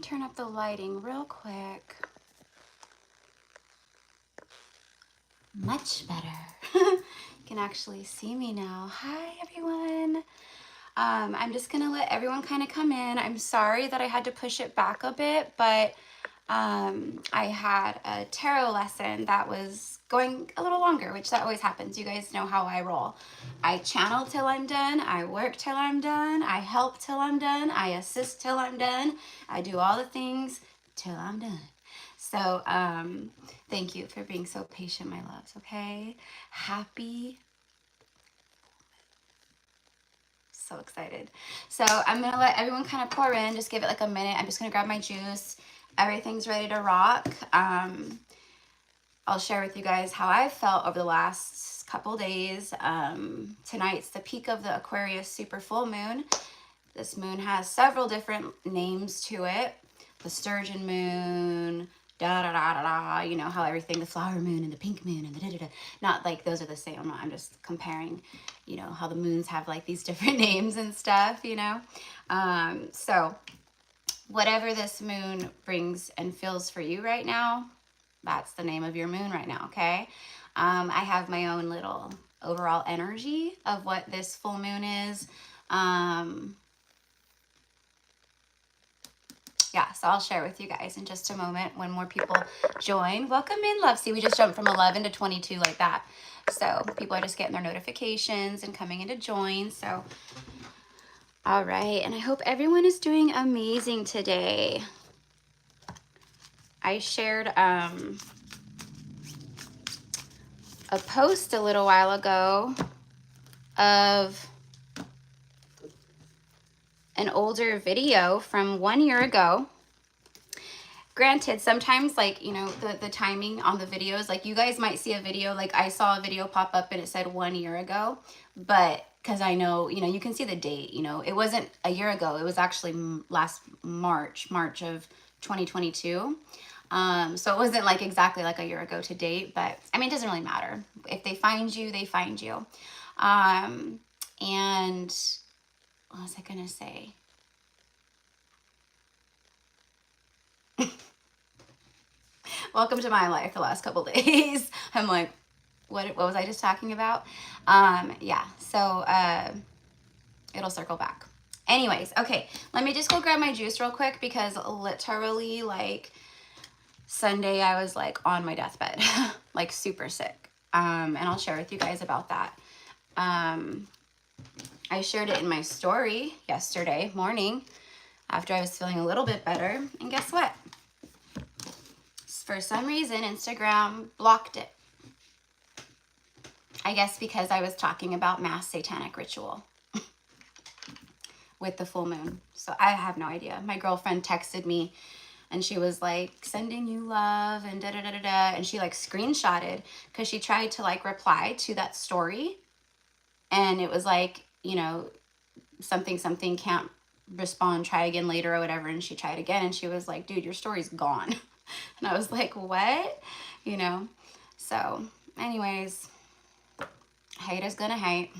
turn up the lighting real quick. Much better. You can actually see me now. Hi, everyone. I'm just gonna let everyone kind of come in. I'm sorry that I had to push it back a bit, but I had a tarot lesson that was going a little longer, which that always happens. You guys know how I roll. I channel till I'm done. I work till I'm done. I help till I'm done. I assist till I'm done. I do all the things till I'm done. So thank you for being so patient, my loves, okay? Happy. So excited. So I'm gonna let everyone kind of pour in, just give it like a minute. I'm just gonna grab my juice. Everything's ready to rock. I'll share with you guys how I felt over the last couple days. Tonight's the peak of the Aquarius super full moon. This moon has several different names to it. The sturgeon moon, da da da da da, you know how everything, the flower moon and the pink moon and the da da da, not like those are the same. I'm just comparing, you know, how the moons have like these different names and stuff, you know. So whatever this moon brings and feels for you right now, that's the name of your moon right now, okay? I have my own little overall energy of what this full moon is. Yeah, so I'll share with you guys in just a moment when more people join. Welcome in, love. See, we just jumped from 11 to 22 like that. So people are just getting their notifications and coming in to join. So, all right. And I hope everyone is doing amazing today. I shared a post a little while ago of an older video from 1 year ago. Granted, sometimes, like, you know, the timing on the videos, like you guys might see a video, like I saw a video pop up and it said 1 year ago, but because I know, you know, you can see the date, you know, it wasn't a year ago. It was actually last March of 2022. So it wasn't like exactly like a year ago to date, but I mean, it doesn't really matter. If they find you, they find you. And what was I gonna say? Welcome to my life the last couple days. I'm like, what was I just talking about? Yeah, so it'll circle back. Anyways, okay, let me just go grab my juice real quick because literally like Sunday I was like on my deathbed, like super sick. And I'll share with you guys about that. I shared it in my story yesterday morning after I was feeling a little bit better. And guess what? For some reason, Instagram blocked it. I guess because I was talking about mass satanic ritual with the full moon. So I have no idea. My girlfriend texted me and she was like, sending you love and da da da da da. And she like screenshotted because she tried to like reply to that story. And it was like, you know, something can't respond, try again later or whatever. And she tried again and she was like, dude, your story's gone. And I was like, what? You know? So anyways, hate is gonna hate.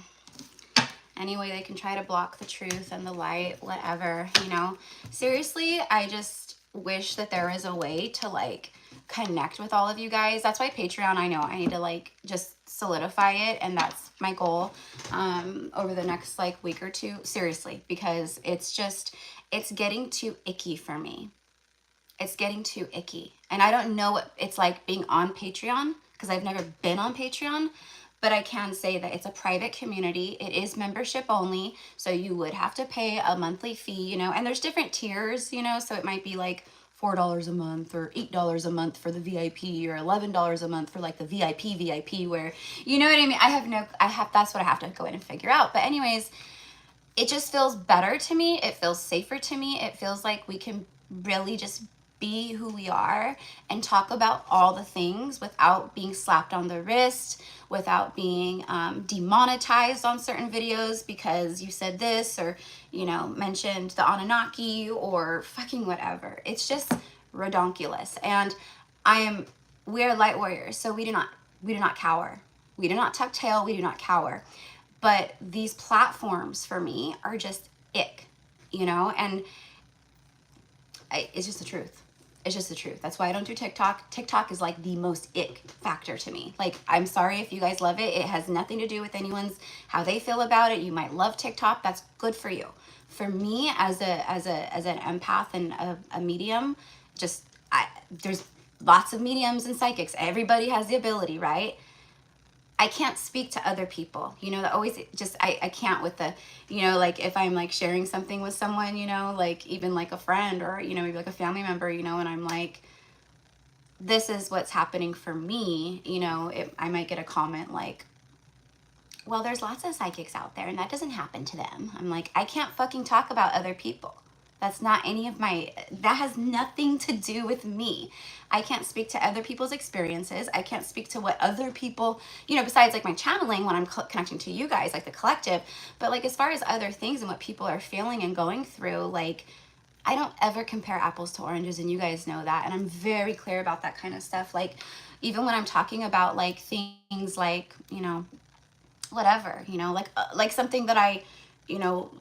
Any way they can try to block the truth and the light, whatever, you know? Seriously, I just wish that there was a way to like connect with all of you guys. That's why Patreon, I know I need to like just solidify it, and that's my goal over the next like week or two. Seriously, because it's getting too icky for me. It's getting too icky. And I don't know what it's like being on Patreon because I've never been on Patreon, but I can say that it's a private community. It is membership only. So you would have to pay a monthly fee, you know, and there's different tiers, you know, so it might be like $4 a month or $8 a month for the VIP or $11 a month for like the VIP where, you know what I mean? That's what I have to go in and figure out. But anyways, it just feels better to me. It feels safer to me. It feels like we can really just be who we are and talk about all the things without being slapped on the wrist, without being demonetized on certain videos because you said this or, you know, mentioned the Anunnaki or fucking whatever. It's just redonkulous. And we are light warriors, so we do not cower. We do not tuck tail. We do not cower. But these platforms for me are just ick, you know, and it's just the truth. It's just the truth. That's why I don't do TikTok. TikTok is like the most ick factor to me. Like, I'm sorry if you guys love it. It has nothing to do with anyone's, how they feel about it. You might love TikTok. That's good for you. For me, as an empath and a medium, just, there's lots of mediums and psychics. Everybody has the ability, right? I can't speak to other people, you know, that always just, I can't with the, you know, like if I'm like sharing something with someone, you know, like even like a friend or, you know, maybe like a family member, you know, and I'm like, this is what's happening for me, you know, I might get a comment like, well, there's lots of psychics out there and that doesn't happen to them. I'm like, I can't fucking talk about other people. That's not any of my, that has nothing to do with me. I can't speak to other people's experiences. I can't speak to what other people, you know, besides like my channeling when I'm connecting to you guys, like the collective. But like as far as other things and what people are feeling and going through, like I don't ever compare apples to oranges, and you guys know that. And I'm very clear about that kind of stuff. Like even when I'm talking about like things like, you know, whatever, you know, like something that I, you know,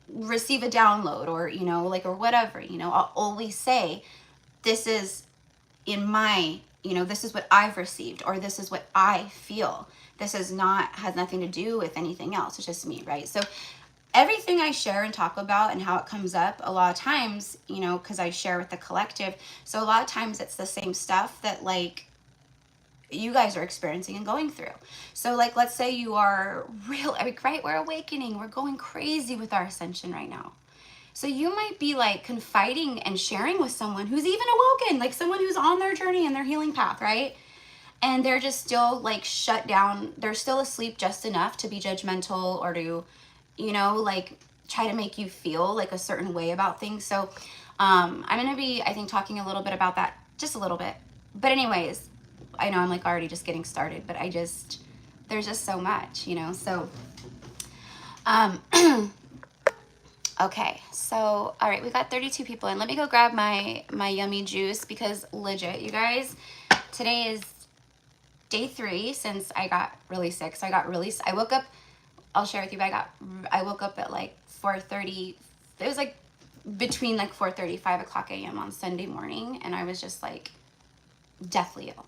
receive a download or, you know, like, or whatever, you know, I'll always say, this is in my, you know, this is what I've received, or this is what I feel. This is not, has nothing to do with anything else. It's just me, right? So everything I share and talk about and how it comes up a lot of times, you know, because I share with the collective. So a lot of times it's the same stuff that like you guys are experiencing and going through. So like, let's say you are real, right? We're awakening. We're going crazy with our ascension right now. So you might be like confiding and sharing with someone who's even awoken, like someone who's on their journey and their healing path, right? And they're just still like shut down. They're still asleep just enough to be judgmental or to, you know, like try to make you feel like a certain way about things. So I'm going to be, I think, talking a little bit about that, just a little bit. But anyways, I know I'm like already just getting started, but there's just so much, you know? So, okay. So, all right, we got 32 people in. Let me go grab my yummy juice because legit, you guys, today is day 3 since I got really sick. So I woke up, I'll share with you, but I woke up at like 4:30. It was like between like 4:30, 5 o'clock a.m. on Sunday morning. And I was just like deathly ill.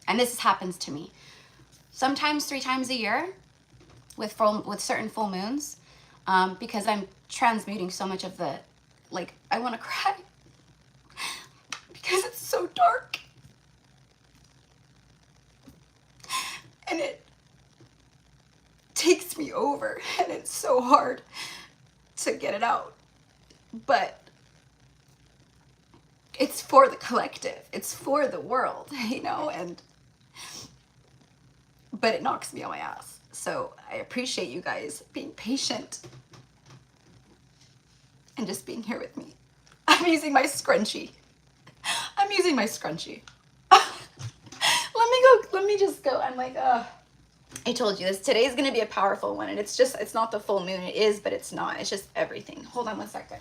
And this happens to me sometimes 3 times a year with certain full moons, because I'm transmuting so much of the, like, I want to cry because it's so dark and it takes me over and it's so hard to get it out, but it's for the collective, it's for the world, you know, but it knocks me on my ass. So I appreciate you guys being patient and just being here with me. I'm using my scrunchie. Let me just go. I'm like, I told you this. Today's going to be a powerful one. And it's not the full moon. It is, but it's not. It's just everything. Hold on one sec, guys.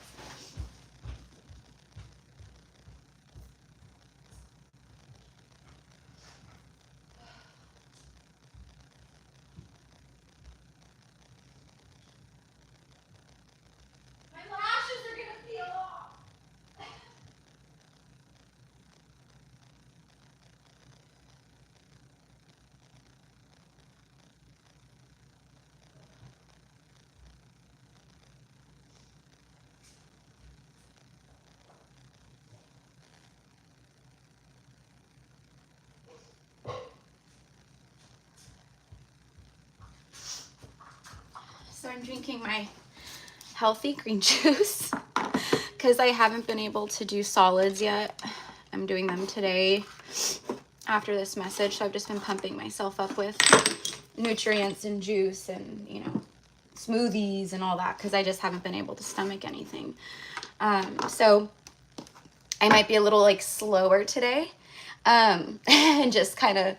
So I'm drinking my healthy green juice because I haven't been able to do solids yet. I'm doing them today after this message. So I've just been pumping myself up with nutrients and juice and, you know, smoothies and all that because I just haven't been able to stomach anything. So I might be a little like slower today, and just kind of,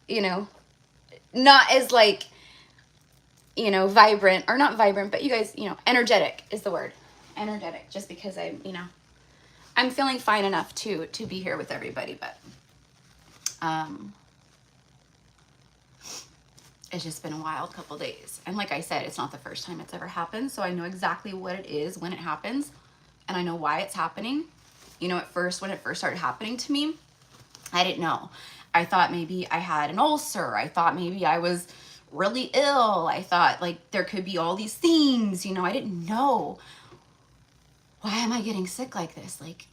you know, not as like, you know, vibrant, or not vibrant, but you guys, you know, energetic is the word. Energetic, just because I'm feeling fine enough to be here with everybody, but it's just been a wild couple days. And like I said, it's not the first time it's ever happened, so I know exactly what it is when it happens, and I know why it's happening. You know, at first, when it first started happening to me, I didn't know. I thought maybe I had an ulcer. I thought maybe I was really ill. I thought like there could be all these things, you know, I didn't know. Why am I getting sick like this? Like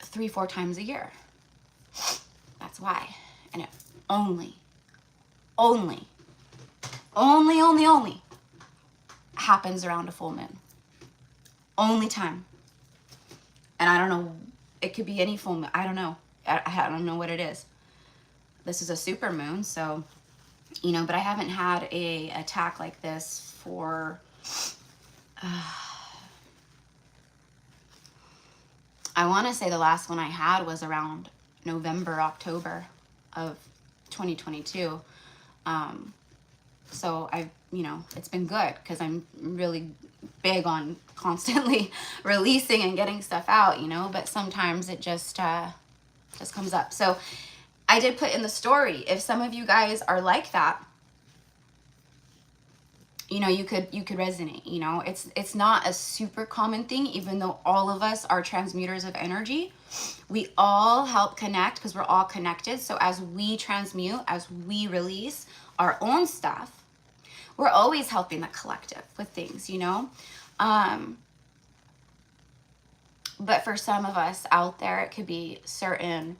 3-4 times a year. That's why. And it only happens around a full moon. Only time. And I don't know, it could be any full moon. I don't know. I don't know what it is. This is a super moon, so, you know, but I haven't had a attack like this for, I want to say the last one I had was around November, October of 2022. So I, you know, it's been good because I'm really big on constantly releasing and getting stuff out, you know, but sometimes it just comes up. So I did put in the story, if some of you guys are like that, you know, you could resonate, you know, it's not a super common thing, even though all of us are transmuters of energy. We all help connect because we're all connected. So as we transmute, as we release our own stuff, we're always helping the collective with things, you know. But for some of us out there, it could be certain,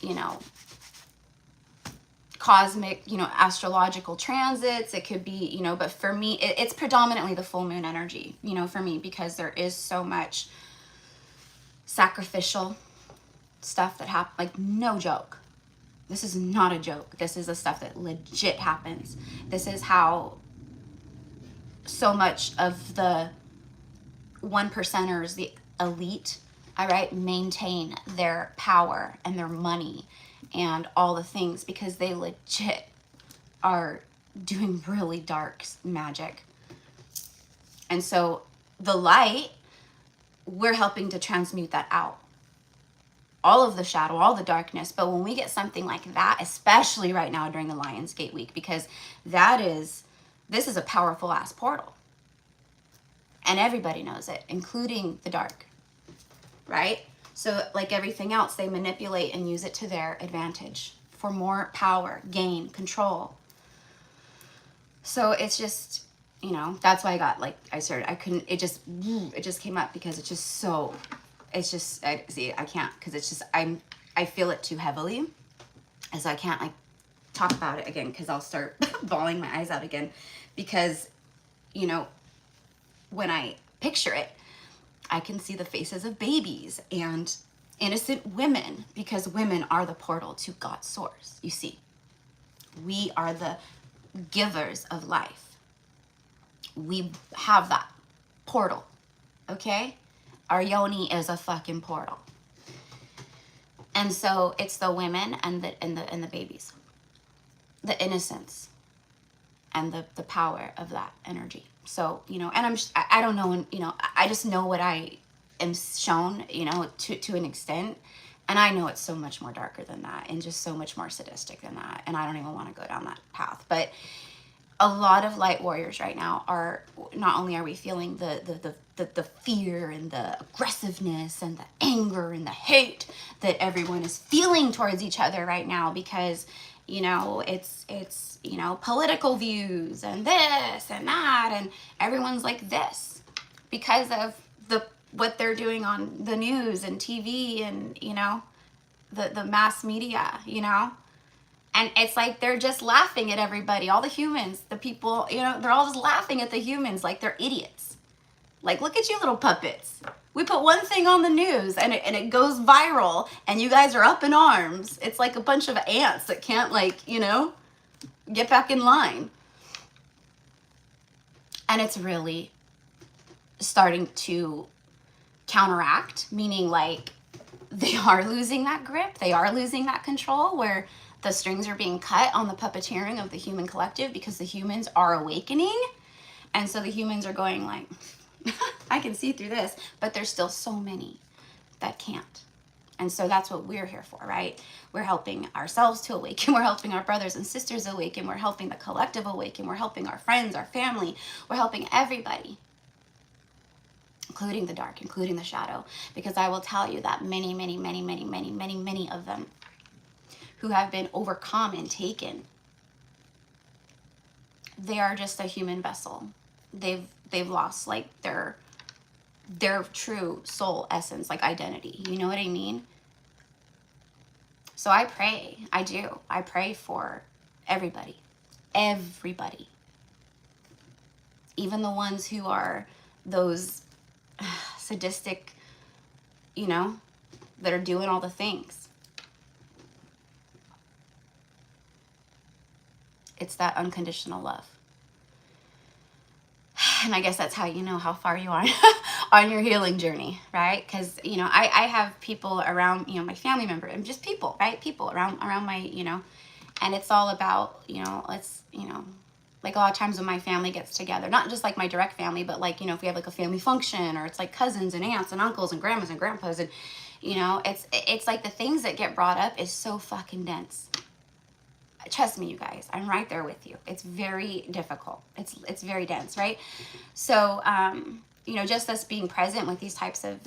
you know, cosmic, you know, astrological transits. It could be, you know, but for me, it's predominantly the full moon energy, you know, for me, because there is so much sacrificial stuff that happens. Like, no joke. This is not a joke. This is the stuff that legit happens. This is how so much of the 1%ers, the elite, all right, maintain their power and their money and all the things, because they legit are doing really dark magic. And so the light, we're helping to transmute that out. All of the shadow, all the darkness. But when we get something like that, especially right now during the Lionsgate week, because this is a powerful ass portal. And everybody knows it, including the dark, right? So like everything else, they manipulate and use it to their advantage for more power, gain, control. So it's just, you know, that's why I got, like, it just came up because it's just so, it's just, I can't, because it's just, I feel it too heavily. And so I can't, like, talk about it again, because I'll start bawling my eyes out again. Because, you know, when I picture it, I can see the faces of babies and innocent women, because women are the portal to God's source. You see, we are the givers of life. We have that portal, okay? Our yoni is a fucking portal. And so it's the women and the babies, the innocence and the power of that energy. So, you know, and I don't know, you know, I just know what I am shown, you know, to an extent. And I know it's so much more darker than that and just so much more sadistic than that. And I don't even want to go down that path. But a lot of light warriors right now are, not only are we feeling the fear and the aggressiveness and the anger and the hate that everyone is feeling towards each other right now, because, you know, it's you know, political views and this and that, and everyone's like this because of what they're doing on the news and TV and, you know, the mass media, you know. And it's like they're just laughing at everybody, all the humans, the people, you know, they're all just laughing at the humans like they're idiots. Like, look at you little puppets. We put one thing on the news and it goes viral and you guys are up in arms. It's like a bunch of ants that can't, like, you know, get back in line. And it's really starting to counteract, meaning like they are losing that grip. They are losing that control, where the strings are being cut on the puppeteering of the human collective, because the humans are awakening. And so the humans are going like, I can see through this, but there's still so many that can't. And so that's what we're here for, right? We're helping ourselves to awaken. We're helping our brothers and sisters awaken. We're helping the collective awaken. We're helping our friends, our family. We're helping everybody including the dark, including the shadow, because I will tell you that many of them who have been overcome and taken, they are just a human vessel. They've lost like their true soul essence, like identity. You know what I mean? So I pray, I do. I pray for everybody. Everybody. Even the ones who are those sadistic, you know, that are doing all the things. It's that unconditional love. And I guess that's how you know how far you are on your healing journey, right? Because, you know, I have people around, you know, my family member and just people, right? People around my, you know, and it's all about, you know, let's, you know, like a lot of times when my family gets together, not just like my direct family, but like, you know, if we have like a family function, or it's like cousins and aunts and uncles and grandmas and grandpas, and, you know, it's like the things that get brought up is so fucking dense. Trust me, you guys, I'm right there with you. It's very difficult. It's very dense, right? So, you know, just us being present with these types of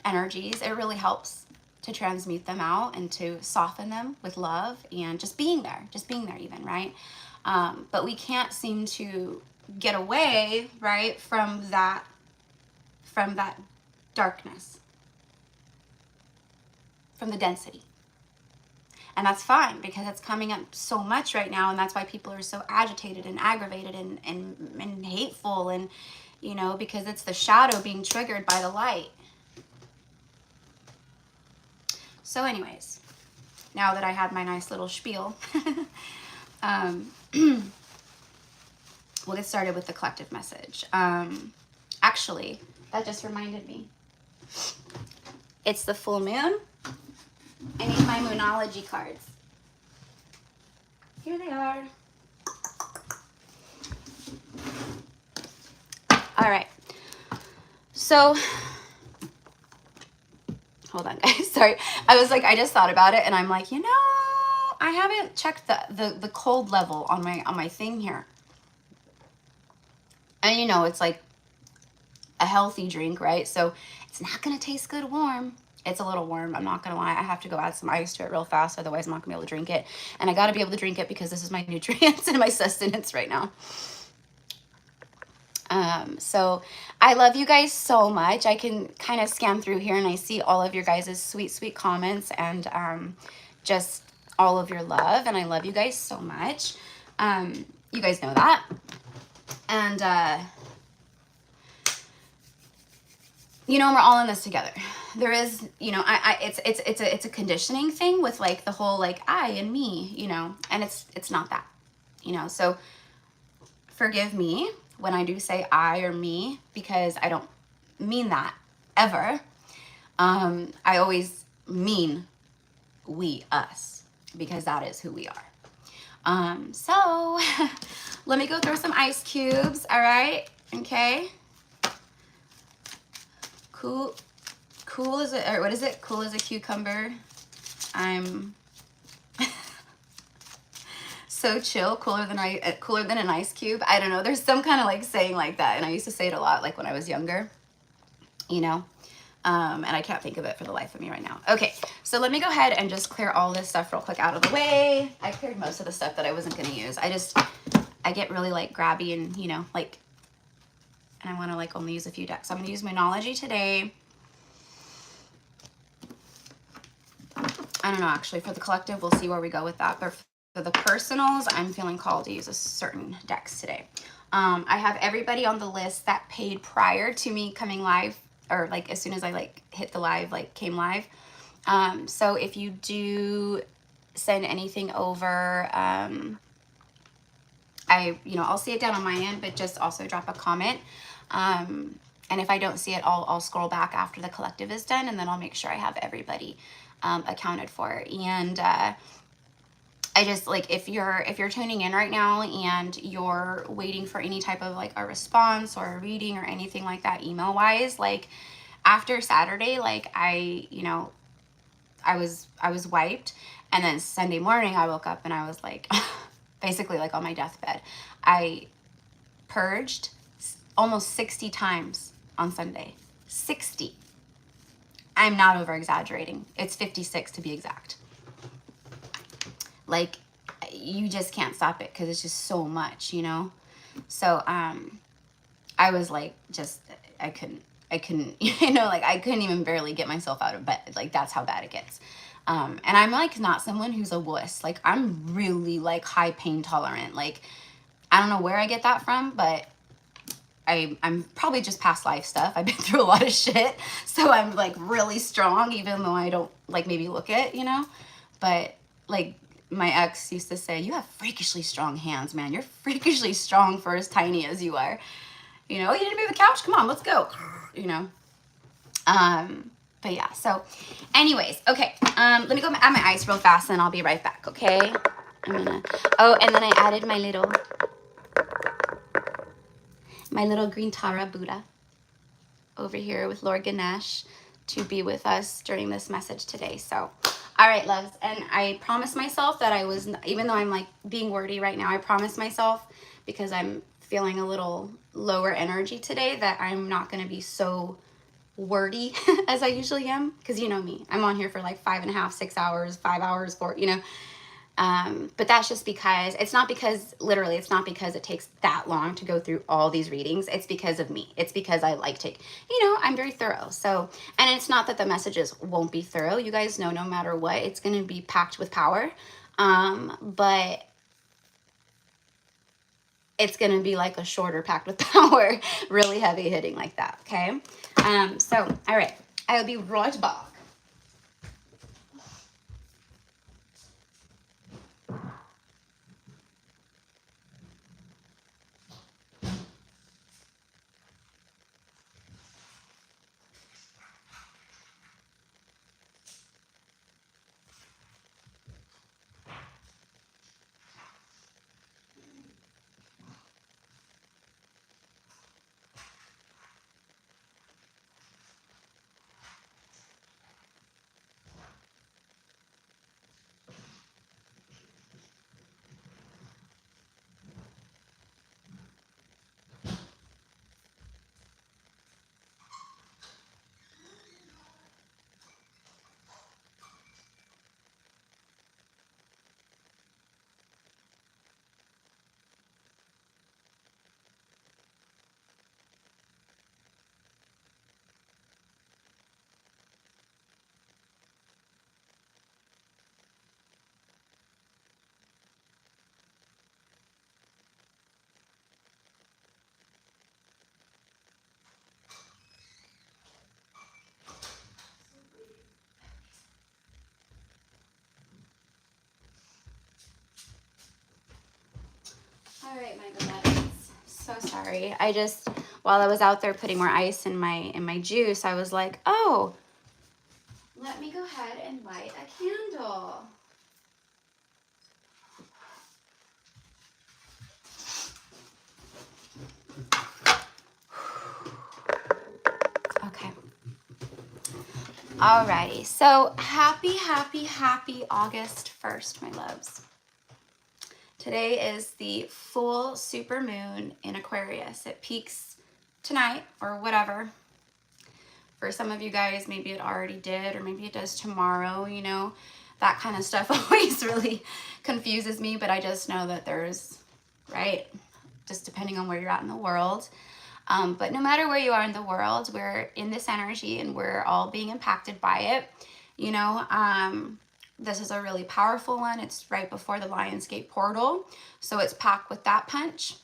energies, it really helps to transmute them out and to soften them with love and just being there even, right? But we can't seem to get away, right, from that darkness, from the density. And that's fine, because it's coming up so much right now, and that's why people are so agitated and aggravated and hateful, and, you know, because it's the shadow being triggered by the light. So anyways, now that I had my nice little spiel, we'll get started with the collective message. Actually, that just reminded me. It's the full moon. I need my Moonology cards. Here they are. All right. So, hold on, guys. Sorry. I was like, I just thought about it, and I'm like, you know, I haven't checked the cold level on my thing here. And you know, it's like a healthy drink, right? So it's not gonna taste good warm. It's a little warm, I'm not gonna lie. I have to go add some ice to it real fast, otherwise I'm not gonna be able to drink it. And I gotta be able to drink it because this is my nutrients and my sustenance right now. So I love you guys so much. I can kind of scan through here and I see all of your guys' sweet comments and just all of your love. And I love you guys so much. You guys know that. And you know, we're all in this together. There is, you know, it's a conditioning thing with like the whole like I and me, you know, and it's not that, you know. So forgive me when I do say I or me, because I don't mean that ever. I always mean we, us, because that is who we are. So let me go throw some ice cubes. All right. Okay. Cool as a, or what is it? Cool as a cucumber. I'm so chill, cooler than an ice cube. I don't know. There's some kind of like saying like that, and I used to say it a lot, like when I was younger, you know. And I can't think of it for the life of me right now. Okay, so let me go ahead and just clear all this stuff real quick out of the way. I cleared most of the stuff that I wasn't going to use. I get really like grabby and, you know, like, and I want to like only use a few decks. So I'm going to use Moonology today. I don't know, actually, for the collective, we'll see where we go with that. But for the personals, I'm feeling called to use a certain decks today. I have everybody on the list that paid prior to me coming live, or like as soon as I like hit the live, like came live. So if you do send anything over, I'll see it down on my end, but just also drop a comment. And if I don't see it, I'll scroll back after the collective is done, and then I'll make sure I have everybody accounted for. And I just like, if you're tuning in right now and you're waiting for any type of like a response or a reading or anything like that email wise, like after Saturday, like I was wiped, and then Sunday morning I woke up and I was like basically like on my deathbed. I purged almost 60 times on Sunday. 60. I'm not over exaggerating. It's 56 to be exact. Like, you just can't stop it because it's just so much, you know? So, I was like, I couldn't, you know, like I couldn't even barely get myself out of bed. Like, that's how bad it gets. And I'm like not someone who's a wuss. Like, I'm really like high pain tolerant. Like, I don't know where I get that from, but I'm probably just past life stuff. I've been through a lot of shit. So I'm like really strong, even though I don't like maybe look it, you know? But like my ex used to say, you have freakishly strong hands, man. You're freakishly strong for as tiny as you are. You know, you didn't move the couch? Come on, let's go. You know? But yeah, so anyways, okay. Let me go add my ice real fast and I'll be right back, okay? Oh, and then I added my little green Tara Buddha over here with Lord Ganesh to be with us during this message today. So, all right, loves. And I promised myself that I was, even though I'm like being wordy right now, I promised myself, because I'm feeling a little lower energy today, that I'm not going to be so wordy as I usually am. Because you know me, I'm on here for like 5.5, 6 hours, 5 hours, 4, you know. But that's just because, it's not because, literally, it's not because it takes that long to go through all these readings. It's because of me. It's because I like to, you know, I'm very thorough. So, and it's not that the messages won't be thorough. You guys know no matter what, it's going to be packed with power. But it's going to be like a shorter packed with power, really heavy hitting like that. Okay. So, all right, I'll be right back. All right, my beloveds. So sorry. I just, while I was out there putting more ice in my juice, I was like, oh, let me go ahead and light a candle. Okay. Alrighty. So happy August 1st, my loves. Today is the full super moon in Aquarius. It peaks tonight or whatever. For some of you guys, maybe it already did, or maybe it does tomorrow, you know. That kind of stuff always really confuses me, but I just know that there's, right, just depending on where you're at in the world. But no matter where you are in the world, we're in this energy and we're all being impacted by it, you know. This is a really powerful one. It's right before the Lionsgate portal, so it's packed with that punch.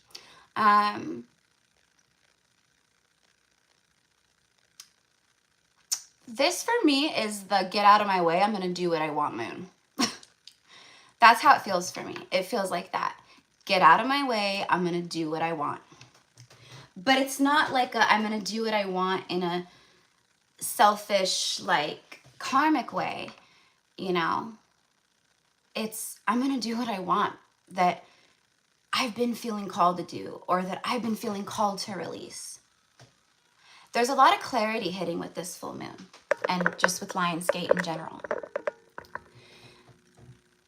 This for me is the get out of my way, I'm going to do what I want moon. That's how it feels for me. It feels like that. Get out of my way, I'm going to do what I want. But it's not like I'm going to do what I want in a selfish, like, karmic way, you know. It's, I'm going to do what I want that I've been feeling called to do, or that I've been feeling called to release. There's a lot of clarity hitting with this full moon, and just with Lionsgate in general.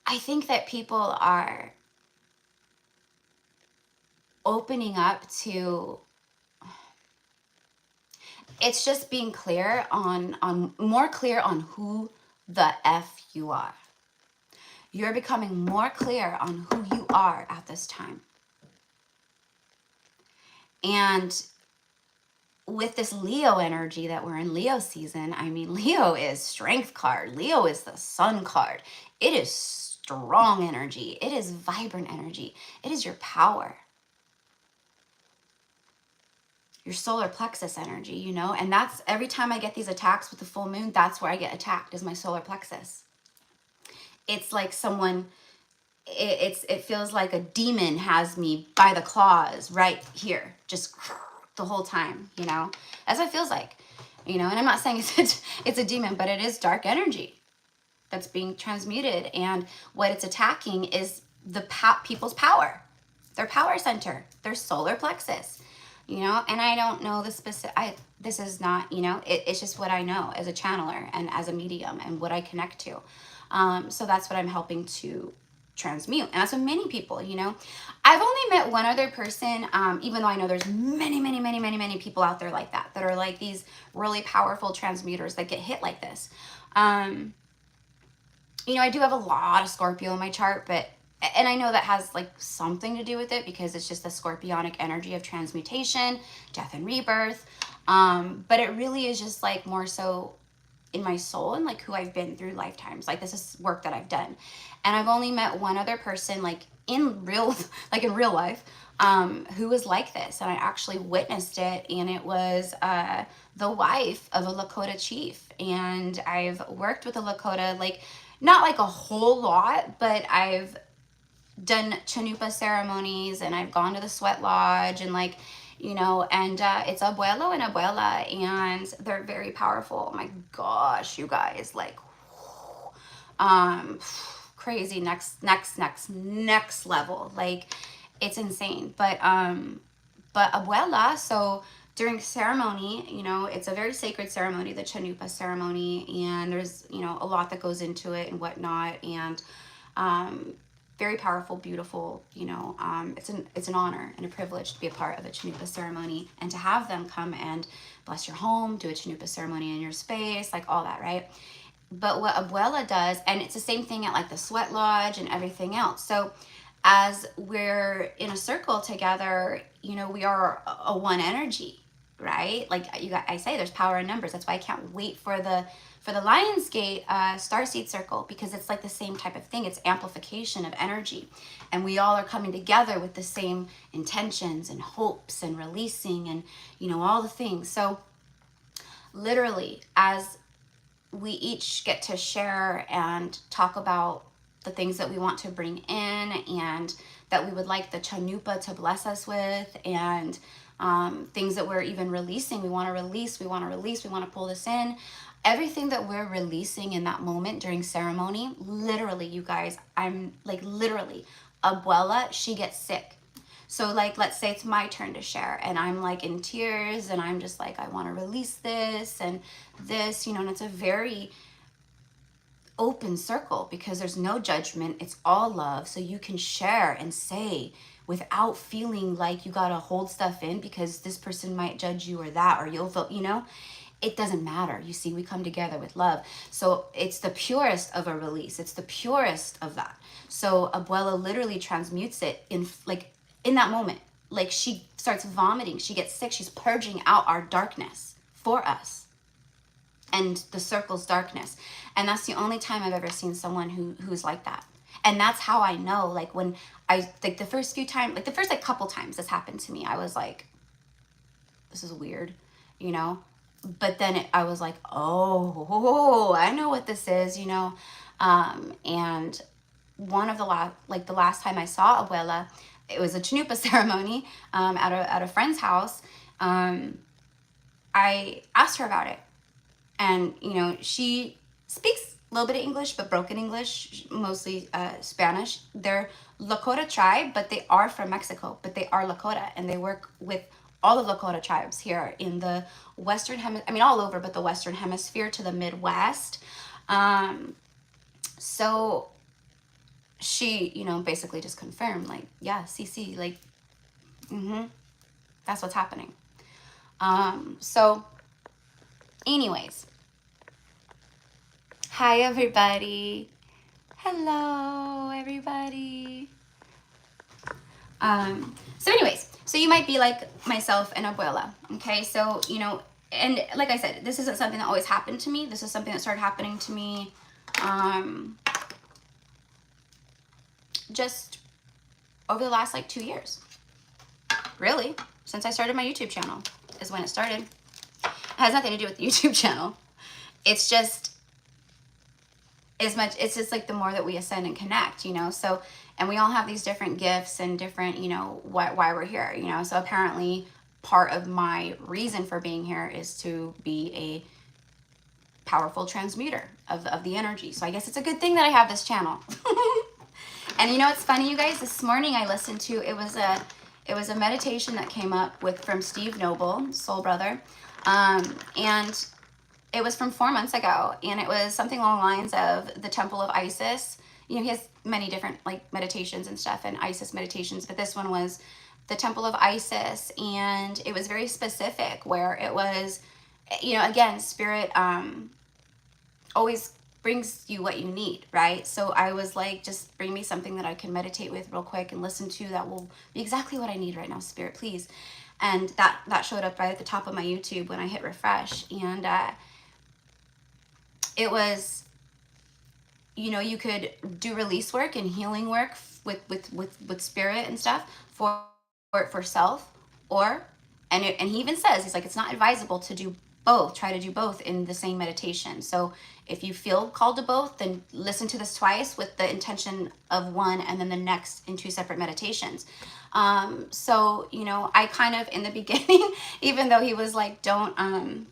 I think that people are opening up to, It's just being clear more clear on who the F you are. You're becoming more clear on who you are at this time. And with this Leo energy that we're in Leo season, I mean, Leo is strength card. Leo is the sun card. It is strong energy. It is vibrant energy. It is your power. Your solar plexus energy, you know? And that's every time I get these attacks with the full moon, that's where I get attacked, is my solar plexus. It's like someone, it feels like a demon has me by the claws right here, just the whole time, you know? That's what it feels like, you know? And I'm not saying it's a demon, but it is dark energy that's being transmuted. And what it's attacking is the people's power, their power center, their solar plexus, you know? And I don't know the specific, this is not, you know, it's just what I know as a channeler and as a medium and what I connect to. So that's what I'm helping to transmute. And that's what many people, you know, I've only met one other person, even though I know there's many people out there like that are like these really powerful transmuters that get hit like this. You know, I do have a lot of Scorpio in my chart, and I know that has like something to do with it because it's just the scorpionic energy of transmutation, death and rebirth. But it really is just like more so in my soul and like who I've been through lifetimes. Like this is work that I've done. And I've only met one other person like in real life, who was like this. And I actually witnessed it, and it was the wife of a Lakota chief. And I've worked with a Lakota, like not like a whole lot, but I've done chanupa ceremonies, and I've gone to the sweat lodge, and like, you know, and it's abuelo and abuela, and they're very powerful. Oh my gosh, you guys, like, crazy, next level. Like, it's insane. But abuela, so during ceremony, you know, it's a very sacred ceremony, the chanupa ceremony, and there's, you know, a lot that goes into it and whatnot, and very powerful, beautiful, you know, it's an honor and a privilege to be a part of a chanupa ceremony and to have them come and bless your home, do a chanupa ceremony in your space, like all that, right? But what abuela does, and it's the same thing at like the sweat lodge and everything else. So as we're in a circle together, you know, we are a one energy, right? Like I say, there's power in numbers. That's why I can't wait for the Lionsgate starseed circle, because it's like the same type of thing. It's amplification of energy, and we all are coming together with the same intentions and hopes and releasing and, you know, all the things. So literally, as we each get to share and talk about the things that we want to bring in and that we would like the chanupa to bless us with, and things that we're even releasing, we want to release, we want to pull this in. Everything that we're releasing in that moment during ceremony, literally, you guys, I'm like, literally, abuela, she gets sick. So like, let's say it's my turn to share, and I'm like in tears, and I'm just like, I want to release this and this, you know, and it's a very open circle because there's no judgment. It's all love. So you can share and say without feeling like you got to hold stuff in because this person might judge you or that, or you'll feel, you know, it doesn't matter. You see, we come together with love. So it's the purest of a release. It's the purest of that. So abuela literally transmutes it in that moment. Like, she starts vomiting. She gets sick. She's purging out our darkness for us and the circle's darkness. And that's the only time I've ever seen someone who's like that. And that's how I know, like, when I, like, the first few times, like the first like couple times this happened to me, I was like, this is weird, you know? But then I was like, oh, I know what this is, you know? And one of the last time I saw abuela, it was a chanupa ceremony at a friend's house. I asked her about it. And, you know, she speaks a little bit of English, but broken English, mostly Spanish. They're Lakota tribe, but they are from Mexico, but they are Lakota, and they work with all the Lakota tribes here in the Western Hemisphere, I mean, all over, but the Western Hemisphere to the Midwest. So she, you know, basically just confirmed, like, yeah, CC, like, that's what's happening. So Anyways, hi everybody. Hello everybody. So anyways, so you might be like myself and abuela, okay? So, you know, and like I said, this isn't something that always happened to me. This is something that started happening to me just over the last like 2 years. Really, since I started my YouTube channel is when it started. It has nothing to do with the YouTube channel. It's just it's just like the more that we ascend and connect, you know? So, and we all have these different gifts and different, you know, why we're here, you know? So apparently part of my reason for being here is to be a powerful transmuter of the energy. So I guess it's a good thing that I have this channel. And you know, it's funny, you guys, this morning I listened to, it was a meditation that came up from Steve Noble, soul brother. And it was from 4 months ago, and it was something along the lines of the Temple of Isis. You know, he has many different like meditations and stuff and Isis meditations, but this one was the Temple of Isis, and it was very specific where it was, you know, again, spirit always brings you what you need, right? So I was like, just bring me something that I can meditate with real quick and listen to that will be exactly what I need right now, spirit, please. And that showed up right at the top of my YouTube when I hit refresh, and it was, you know, you could do release work and healing work with spirit and stuff for self, or and he even says, he's like, it's not advisable to do both. Try to do both in the same meditation. So if you feel called to both, then listen to this twice with the intention of one, and then the next in 2 separate meditations. So, you know, I kind of in the beginning, even though he was like, don't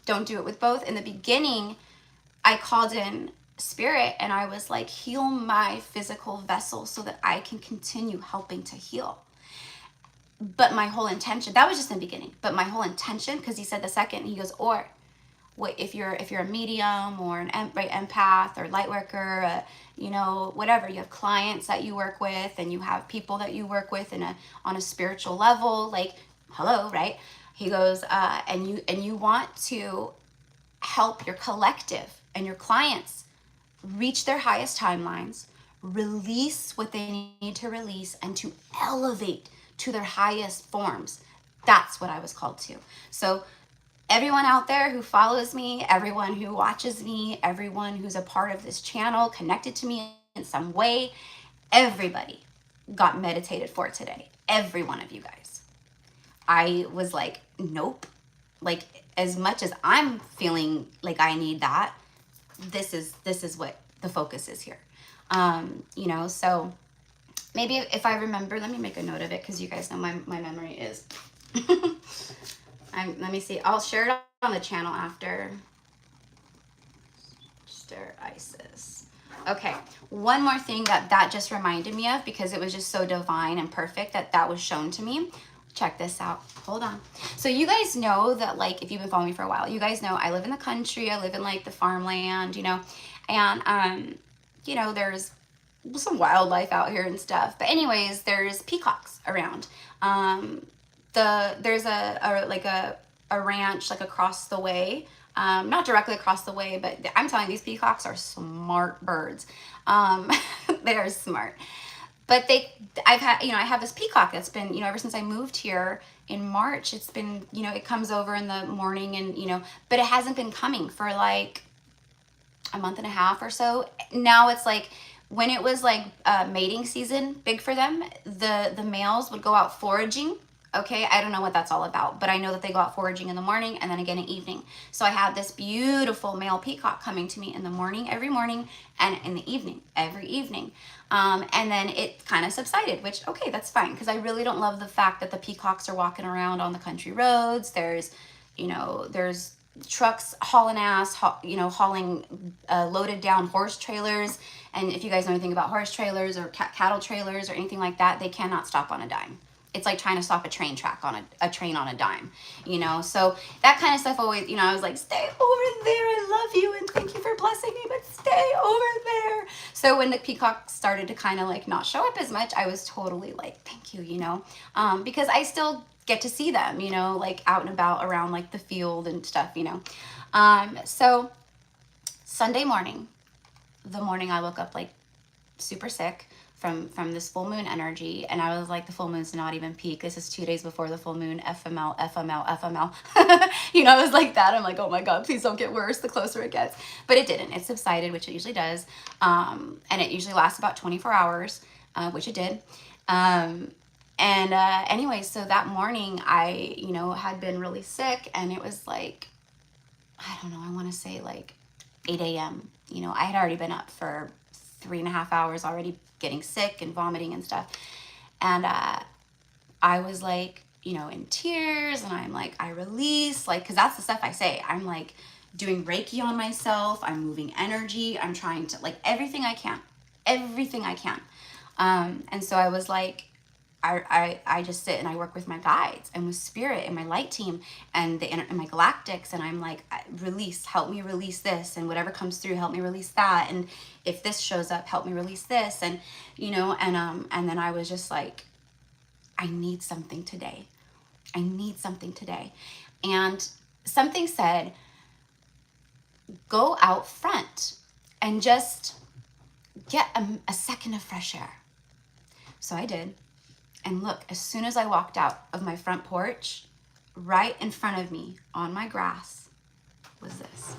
do it with both, in the beginning I called in spirit and I was like, heal my physical vessel so that I can continue helping to heal. But my whole intention, that was just in the beginning, but my whole intention, because he said the second, he goes, or what if you're a medium or an empath or light worker, you know, whatever, you have clients that you work with and you have people that you work with on a spiritual level, like, hello, right? He goes, and you want to help your collective and your clients reach their highest timelines, release what they need to release, and to elevate to their highest forms. That's what I was called to. So everyone out there who follows me, everyone who watches me, everyone who's a part of this channel, connected to me in some way, everybody got meditated for today. Every one of you guys. I was like, nope. Like, as much as I'm feeling like I need that, this is what the focus is here. You know, so maybe if I remember, let me make a note of it, because you guys know my memory is let me see, I'll share it on the channel after. Stir Isis. Okay, one more thing that just reminded me of, because it was just so divine and perfect that was shown to me. Check this out. Hold on. So you guys know that, like, if you've been following me for a while, you guys know I live in the country. I live in like the farmland, you know, and you know, there's some wildlife out here and stuff. But anyways, there's peacocks around. There's a ranch like across the way. Not directly across the way, but I'm telling you, these peacocks are smart birds. They are smart. But I have this peacock that's been, you know, ever since I moved here in March, it's been, you know, it comes over in the morning and, you know, but it hasn't been coming for like a month and a half or so. Now it's like, when it was like mating season, big for them, the males would go out foraging. Okay, I don't know what that's all about, but I know that they go out foraging in the morning and then again in the evening. So I have this beautiful male peacock coming to me in the morning, every morning, and in the evening, every evening. And then it kind of subsided, which, okay, that's fine, because I really don't love the fact that the peacocks are walking around on the country roads. There's trucks hauling hauling loaded down horse trailers. And if you guys know anything about horse trailers or cattle trailers or anything like that, they cannot stop on a dime. It's like trying to stop a train track on a train on a dime, you know? So that kind of stuff always, you know, I was like, stay over there. I love you and thank you for blessing me, but stay over there. So when the peacock started to kind of like not show up as much, I was totally like, thank you, you know? Because I still get to see them, you know, like out and about around like the field and stuff, you know. So Sunday morning, the morning I woke up like super sick from this full moon energy, and I was like, the full moon's not even peak, this is 2 days before the full moon, FML, FML, FML. You know, I was like that. I'm like, oh my god, please don't get worse the closer it gets. But it didn't. It subsided, which it usually does, and it usually lasts about 24 hours, which it did. Anyway, so that morning I, you know, had been really sick, and it was like, I don't know, I want to say like 8 a.m. You know, I had already been up for 3.5 hours already, getting sick and vomiting and stuff. And I was like, you know, in tears, and I'm like, I release, like, because that's the stuff I say. I'm like doing Reiki on myself. I'm moving energy. I'm trying to, like, everything I can. And so I was like, I just sit and I work with my guides and with spirit and my light team and my galactics, and I'm like, release, help me release this, and whatever comes through, help me release that, and if this shows up, help me release this, and you know, and then I was just like, I need something today. I need something today. And something said, go out front and just get a second of fresh air. So I did. And look, as soon as I walked out of my front porch, right in front of me on my grass was this.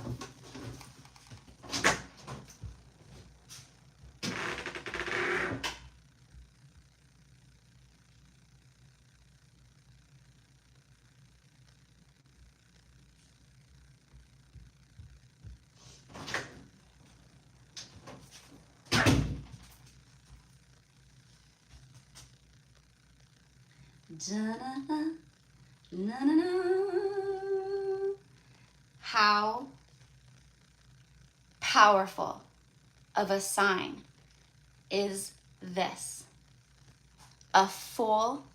How powerful of a sign is this? A full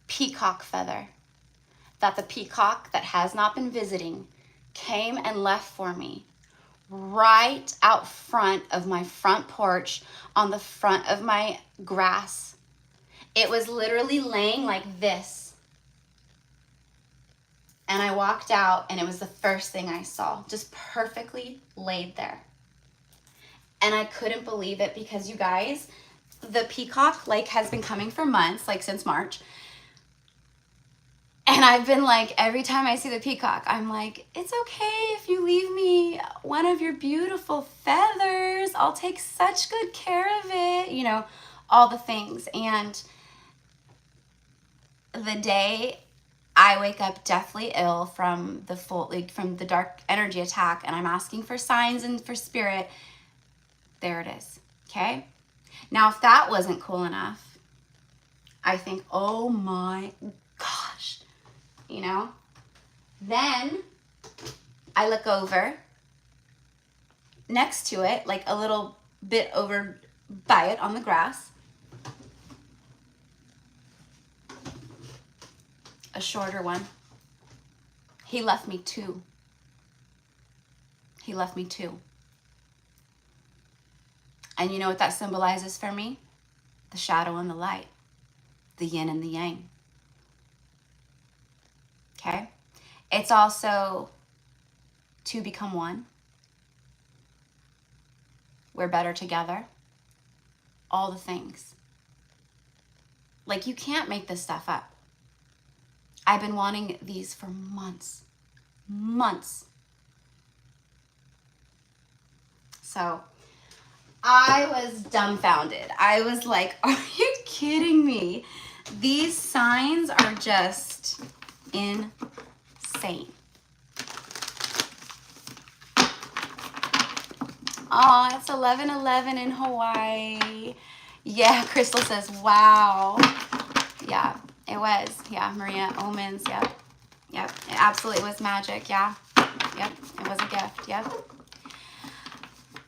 peacock feather that the peacock that has not been visiting came and left for me right out front of my front porch on the front of my grass. It was literally laying like this. And I walked out, and it was the first thing I saw, just perfectly laid there. And I couldn't believe it, because you guys, the peacock like has been coming for months, like since March. And I've been like, every time I see the peacock, I'm like, it's okay if you leave me one of your beautiful feathers. I'll take such good care of it, you know, all the things. And the day I wake up deathly ill from the from the dark energy attack, and I'm asking for signs and for spirit, there it is. Okay. Now, if that wasn't cool enough, I think, oh my gosh, you know, then I look over next to it, like a little bit over by it on the grass, a shorter one. He left me two. He left me two. And you know what that symbolizes for me? The shadow and the light, the yin and the yang. Okay? It's also two become one. We're better together. All the things. Like, you can't make this stuff up. I've been wanting these for months. Months. So I was dumbfounded. I was like, are you kidding me? These signs are just insane. Oh, it's 11:11 in Hawaii. Yeah, Crystal says, wow. Yeah, it was. Yeah, Maria, omens. Yep. Yep. It absolutely was magic. Yeah. Yep. It was a gift. Yep.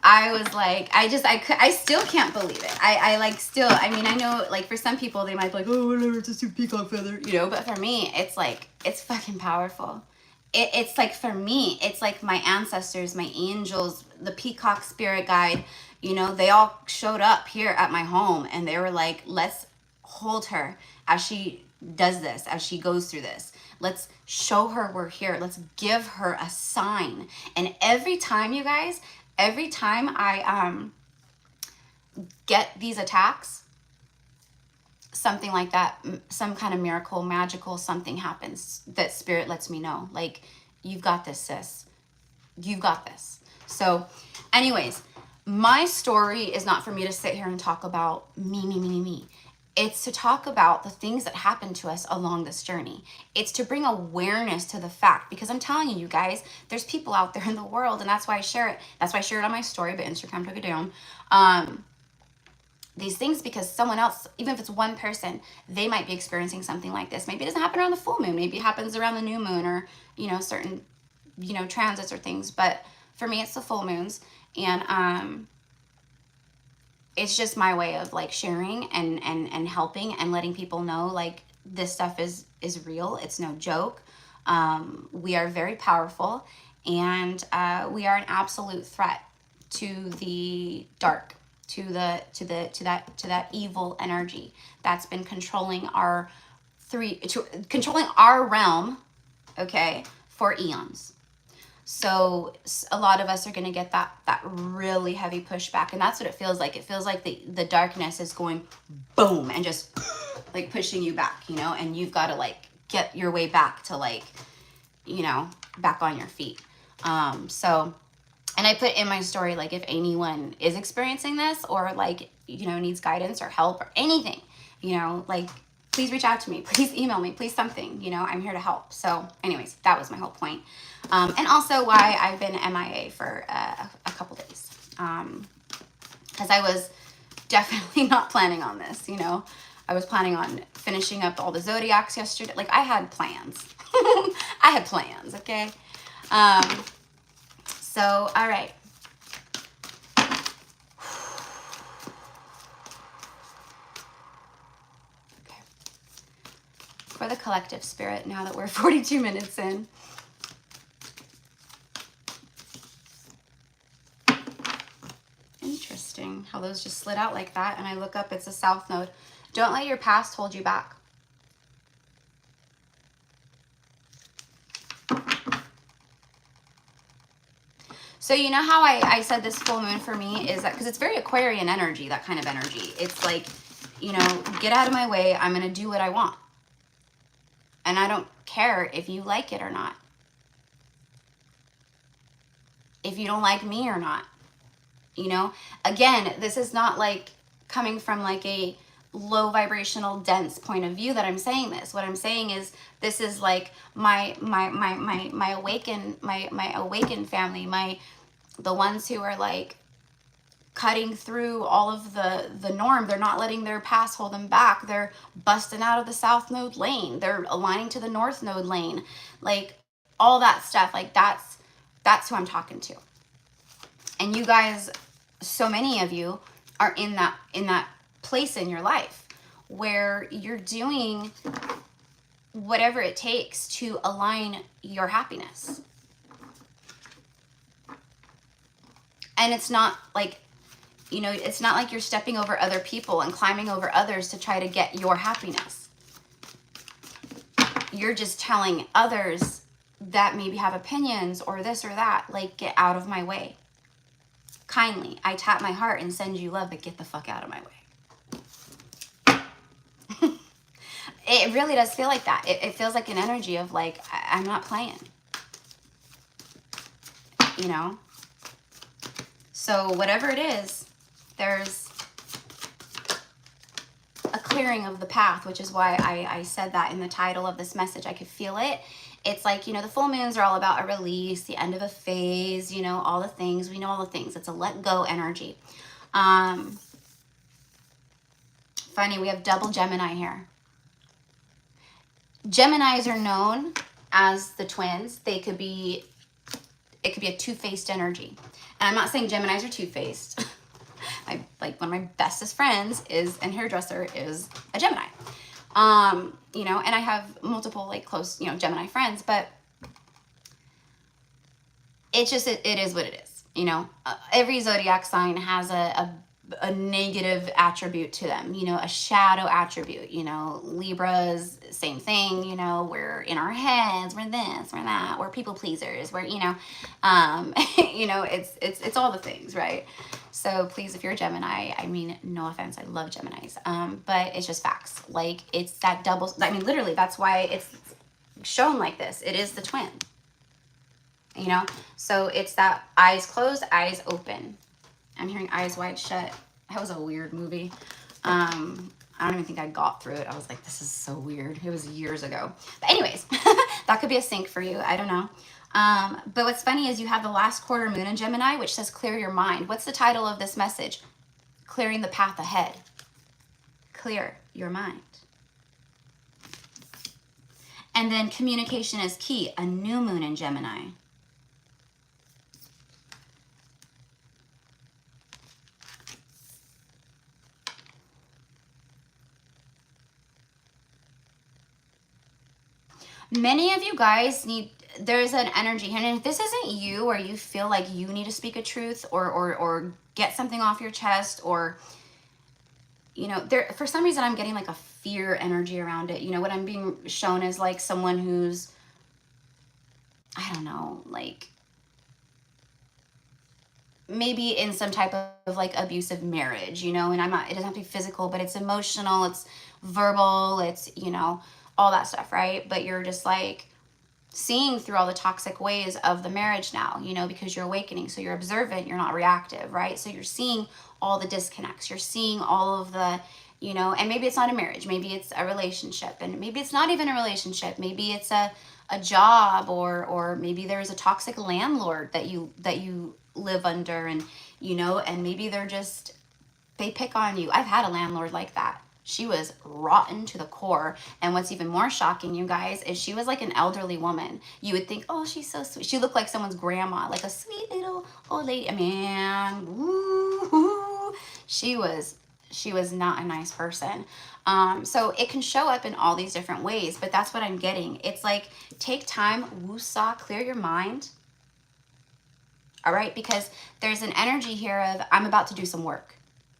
I was like, I still can't believe it. I mean, I know, like, for some people, they might be like, oh, whatever, it's just a peacock feather, you know, but for me, it's like, it's fucking powerful. It's like, for me, it's like my ancestors, my angels, the peacock spirit guide, you know, they all showed up here at my home, and they were like, let's hold her as she does this, as she goes through this. Let's show her we're here. Let's give her a sign. And every time, you guys, every time I get these attacks, something like that, some kind of miracle, magical something happens that Spirit lets me know. Like, you've got this, sis. You've got this. So anyways, my story is not for me to sit here and talk about me. It's to talk about the things that happen to us along this journey. It's to bring awareness to the fact, because I'm telling you, you guys, there's people out there in the world, and that's why I share it. That's why I share it on my story, but Instagram took it down. These things, because someone else, even if it's one person, they might be experiencing something like this. Maybe it doesn't happen around the full moon. Maybe it happens around the new moon, or, you know, certain, you know, transits or things. But for me, it's the full moons. And it's just my way of like sharing and helping and letting people know, like, this stuff is real. It's no joke. We are very powerful, and we are an absolute threat to the dark, to that evil energy that's been controlling controlling our realm, okay, for eons. So a lot of us are going to get that really heavy pushback, and that's what it feels like. It feels like the darkness is going boom and just like pushing you back, you know, and you've got to like get your way back to, like, you know, back on your feet. So, and I put in my story, like, if anyone is experiencing this, or like, you know, needs guidance or help or anything, you know, like, please reach out to me, please email me, please something, you know, I'm here to help. So anyways, that was my whole point. And also why I've been MIA for a couple days. Because I was definitely not planning on this, you know. I was planning on finishing up all the zodiacs yesterday. Like, I had plans. I had plans, okay? So, all right. Okay. For the collective spirit, now that we're 42 minutes in. Interesting how those just slid out like that. And I look up, it's a south node. Don't let your past hold you back. So you know how I said this full moon for me is that, because it's very Aquarian energy, that kind of energy. It's like, you know, get out of my way. I'm going to do what I want. And I don't care if you like it or not. If you don't like me or not. You know, again, this is not like coming from like a low vibrational, dense point of view that I'm saying this. What I'm saying is, this is like my awakened family, the ones who are like cutting through all of the norm. They're not letting their past hold them back. They're busting out of the south node lane. They're aligning to the north node lane. Like, all that stuff. Like, that's who I'm talking to. And you guys, so many of you are in that place in your life where you're doing whatever it takes to align your happiness. And it's not like, you know, it's not like you're stepping over other people and climbing over others to try to get your happiness. You're just telling others that maybe have opinions or this or that, like, get out of my way. Kindly, I tap my heart and send you love, but get the fuck out of my way. It really does feel like that. It feels like an energy of like, I'm not playing. You know? So whatever it is, there's a clearing of the path, which is why I said that in the title of this message. I could feel it. It's like, you know, the full moons are all about a release, the end of a phase, you know, all the things. We know all the things. It's a let go energy. Funny, we have double Gemini here. Geminis are known as the twins. It could be a two-faced energy. And I'm not saying Geminis are two-faced. Like one of my bestest friends and hairdresser is a Gemini. You know, and I have multiple like close, you know, Gemini friends, but it's just, it is what it is. You know, every zodiac sign has a a negative attribute to them, you know, a shadow attribute. You know, Libras, same thing, you know, we're in our heads, we're this, we're that, we're people pleasers, we're, you know, you know, it's all the things, right? So please, if you're a Gemini, I mean, no offense, I love Geminis, but it's just facts. Like, it's that double, I mean, literally, that's why it's shown like this. It is the twin, you know? So it's that eyes closed, eyes open. I'm hearing eyes wide shut. That was a weird movie. I don't even think I got through it. I was like, this is so weird. It was years ago. But anyways, that could be a sync for you. I don't know. But what's funny is you have the last quarter moon in Gemini, which says clear your mind. What's the title of this message? Clearing the path ahead. Clear your mind. And then communication is key. A new moon in Gemini. Many of you guys need, there's an energy, and if this isn't you, or you feel like you need to speak a truth or get something off your chest, or, you know, there, for some reason I'm getting like a fear energy around it. You know, what I'm being shown is like someone who's, I don't know, like maybe in some type of like abusive marriage, you know, and I'm not, it doesn't have to be physical, but it's emotional, it's verbal, it's, you know, all that stuff, right? But you're just like seeing through all the toxic ways of the marriage now, you know, because you're awakening. So you're observant, you're not reactive, right? So you're seeing all the disconnects, you're seeing all of the, you know, and maybe it's not a marriage, maybe it's a relationship, and maybe it's not even a relationship, maybe it's a job, or maybe there's a toxic landlord that you live under, and, you know, and maybe they're just, they pick on you. I've had a landlord like that. She was rotten to the core. And what's even more shocking, you guys, is she was like an elderly woman. You would think, oh, she's so sweet. She looked like someone's grandma, like a sweet little old lady. Man, woo-hoo. She was not a nice person. So it can show up in all these different ways, but that's what I'm getting. It's like, take time, woo-saw, clear your mind. All right, because there's an energy here of, I'm about to do some work.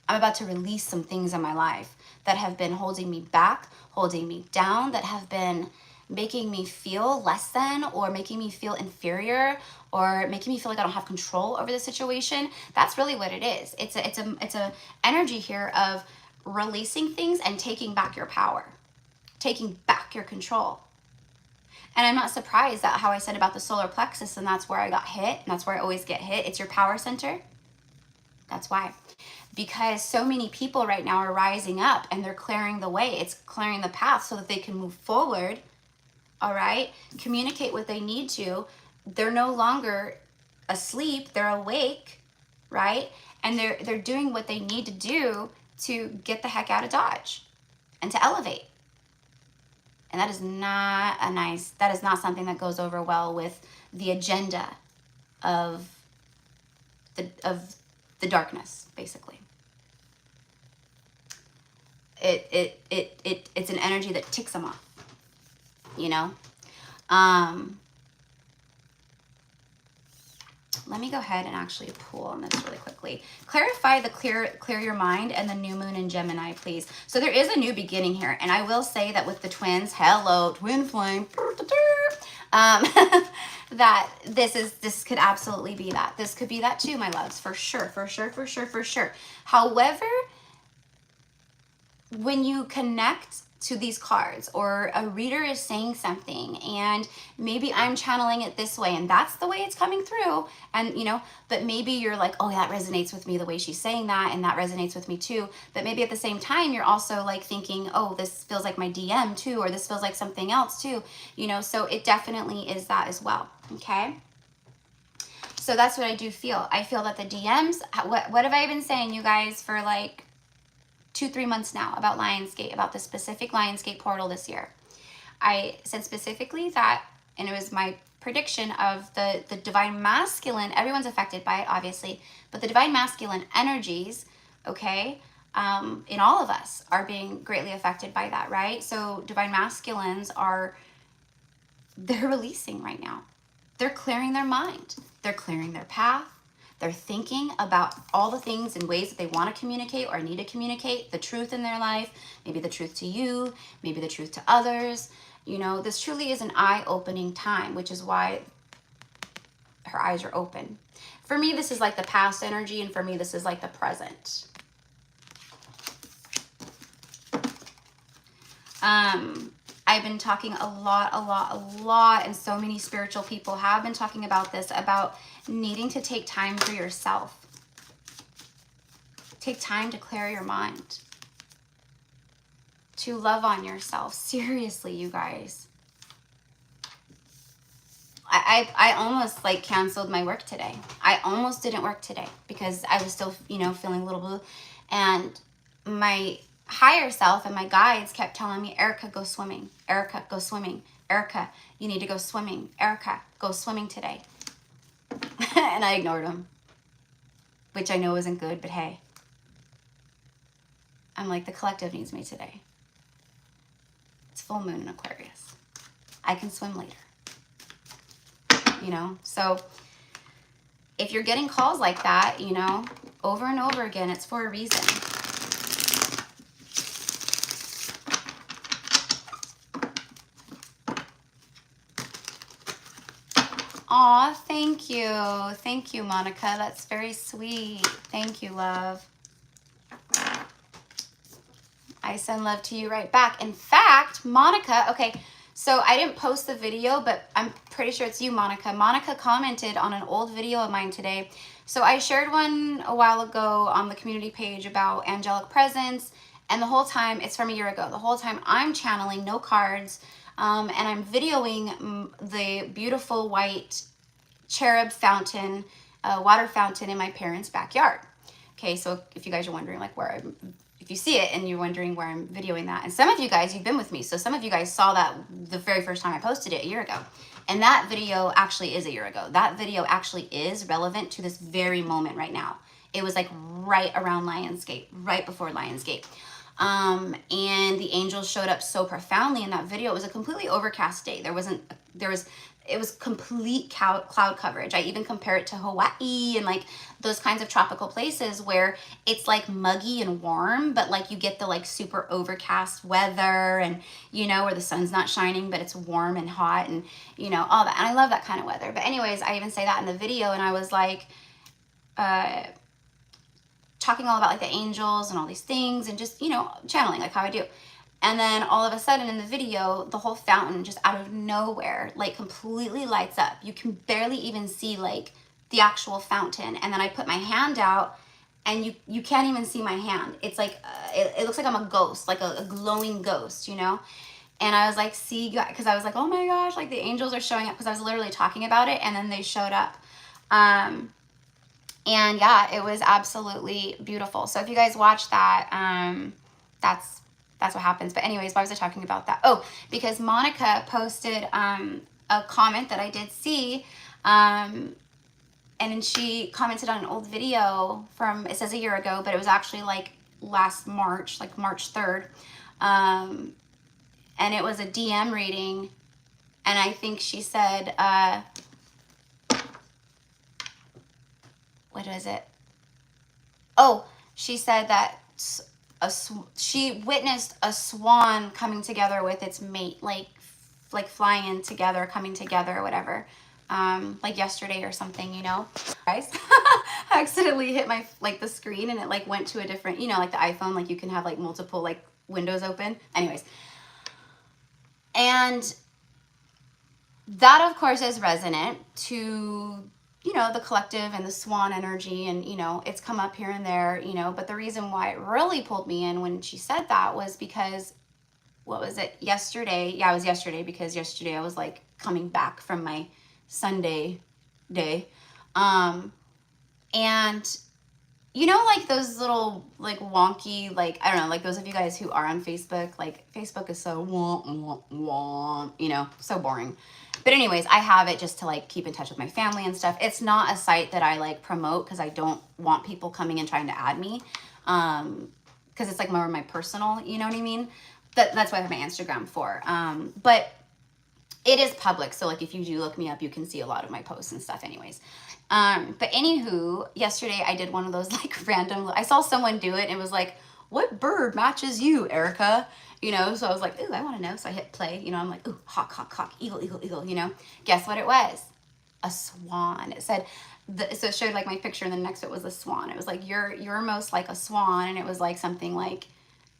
I'm about to release some things in my life that have been holding me back, holding me down, that have been making me feel less than, or making me feel inferior, or making me feel like I don't have control over the situation. That's really what it is. It's a energy here of releasing things and taking back your power, taking back your control. And I'm not surprised that how I said about the solar plexus, and that's where I got hit, and that's where I always get hit. It's your power center. That's why. Because so many people right now are rising up and they're clearing the way. It's clearing the path so that they can move forward. All right? Communicate what they need to. They're no longer asleep. They're awake, right? And they're doing what they need to do to get the heck out of Dodge and to elevate. And that is not that is not something that goes over well with the agenda of the darkness, basically. It's an energy that ticks them off, you know? Let me go ahead and actually pull on this really quickly. Clarify the clear your mind and the new moon in Gemini, please. So there is a new beginning here. And I will say that with the twins, hello, twin flame, that this could absolutely be that. This could be that too, my loves, for sure, for sure, for sure, for sure. However, when you connect to these cards, or a reader is saying something, and maybe I'm channeling it this way, and that's the way it's coming through, and you know, but maybe you're like, oh, that resonates with me the way she's saying that, and that resonates with me too. But maybe at the same time, you're also like thinking, oh, this feels like my DM too, or this feels like something else too, you know, so it definitely is that as well, okay? So that's what I do feel. I feel that the DMs, what have I been saying, you guys, for like 2-3 months now about Lionsgate, about the specific Lionsgate portal this year. I said specifically that, and it was my prediction of the divine masculine, everyone's affected by it, obviously, but the divine masculine energies, okay, in all of us are being greatly affected by that, right? So divine masculines they're releasing right now. They're clearing their mind. They're clearing their path. They're thinking about all the things and ways that they want to communicate or need to communicate the truth in their life, maybe the truth to you, maybe the truth to others. You know, this truly is an eye-opening time, which is why her eyes are open. For me, this is like the past energy, and for me, this is like the present. I've been talking a lot, and so many spiritual people have been talking about this, about needing to take time for yourself. Take time to clear your mind. To love on yourself. Seriously, you guys. I almost like canceled my work today. I almost didn't work today because I was still, you know, feeling a little blue. And my higher self and my guides kept telling me, Erica, go swimming. Erica, go swimming. Erica, you need to go swimming. Erica, go swimming today. And I ignored them, which I know isn't good, but hey. I'm like, the collective needs me today. It's full moon in Aquarius. I can swim later. You know, so if you're getting calls like that, you know, over and over again, it's for a reason. Aw, thank you. Thank you, Monica. That's very sweet. Thank you, love. I send love to you right back. In fact, Monica, okay, so I didn't post the video, but I'm pretty sure it's you, Monica. Monica commented on an old video of mine today. So I shared one a while ago on the community page about angelic presence, and the whole time, it's from a year ago, the whole time I'm channeling, no cards, and I'm videoing the beautiful white cherub fountain, water fountain in my parents' backyard. Okay, so if you guys are wondering like where I'm, if you see it and you're wondering where I'm videoing that, and some of you guys, you've been with me, so some of you guys saw that the very first time I posted it a year ago. And that video actually is a year ago. That video actually is relevant to this very moment right now. It was like right around Lionsgate, right before Lionsgate. And the angels showed up so profoundly in that video. It was a completely overcast day. It was complete cloud coverage. I even compare it to Hawaii and like those kinds of tropical places where it's like muggy and warm, but like you get the like super overcast weather and, you know, where the sun's not shining, but it's warm and hot and, you know, all that. And I love that kind of weather. But anyways, I even say that in the video, and I was like, talking all about like the angels and all these things and just, you know, channeling like how I do. And then all of a sudden in the video, the whole fountain just out of nowhere, like completely lights up. You can barely even see like the actual fountain. And then I put my hand out and you can't even see my hand. It's like, it looks like I'm a ghost, like a glowing ghost, you know? And I was like, see, because I was like, oh my gosh, like the angels are showing up, because I was literally talking about it and then they showed up. And yeah, it was absolutely beautiful. So if you guys watch that, that's what happens. But anyways, why was I talking about that? Oh, because Monica posted a comment that I did see, and then she commented on an old video from, it says a year ago, but it was actually like last March, like March 3rd. And it was a DM reading, and I think she said, what is it? Oh, she said that she witnessed a swan coming together with its mate, like flying together, coming together, or whatever, like yesterday or something, you know. Guys, I accidentally hit my the screen, and it like went to a different, you know, like the iPhone, like you can have like multiple like windows open. Anyways, and that of course is resonant to, you know, the collective and the swan energy, and, you know, it's come up here and there, you know, but the reason why it really pulled me in when she said that was because, what was it, yesterday? Yeah, it was yesterday, because yesterday I was like coming back from my Sunday day. And you know, like those little like wonky, like, I don't know, like those of you guys who are on Facebook, like Facebook is so you know, so boring. But anyways, I have it just to like keep in touch with my family and stuff. It's not a site that I like promote, because I don't want people coming and trying to add me, because it's like more of my personal, you know what I mean? That's what I have my Instagram for. But It is public, so like if you do look me up, you can see a lot of my posts and stuff anyways. But anywho, yesterday I did one of those like random, I saw someone do it and it was like, what bird matches you, Erica? You know, so I was like, ooh, I want to know. So I hit play, you know, I'm like, ooh, hawk, hawk, hawk, eagle, eagle, eagle, you know. Guess what it was? A swan. It said, so it showed like my picture and then next to it was a swan. It was like, you're most like a swan. And it was like something like,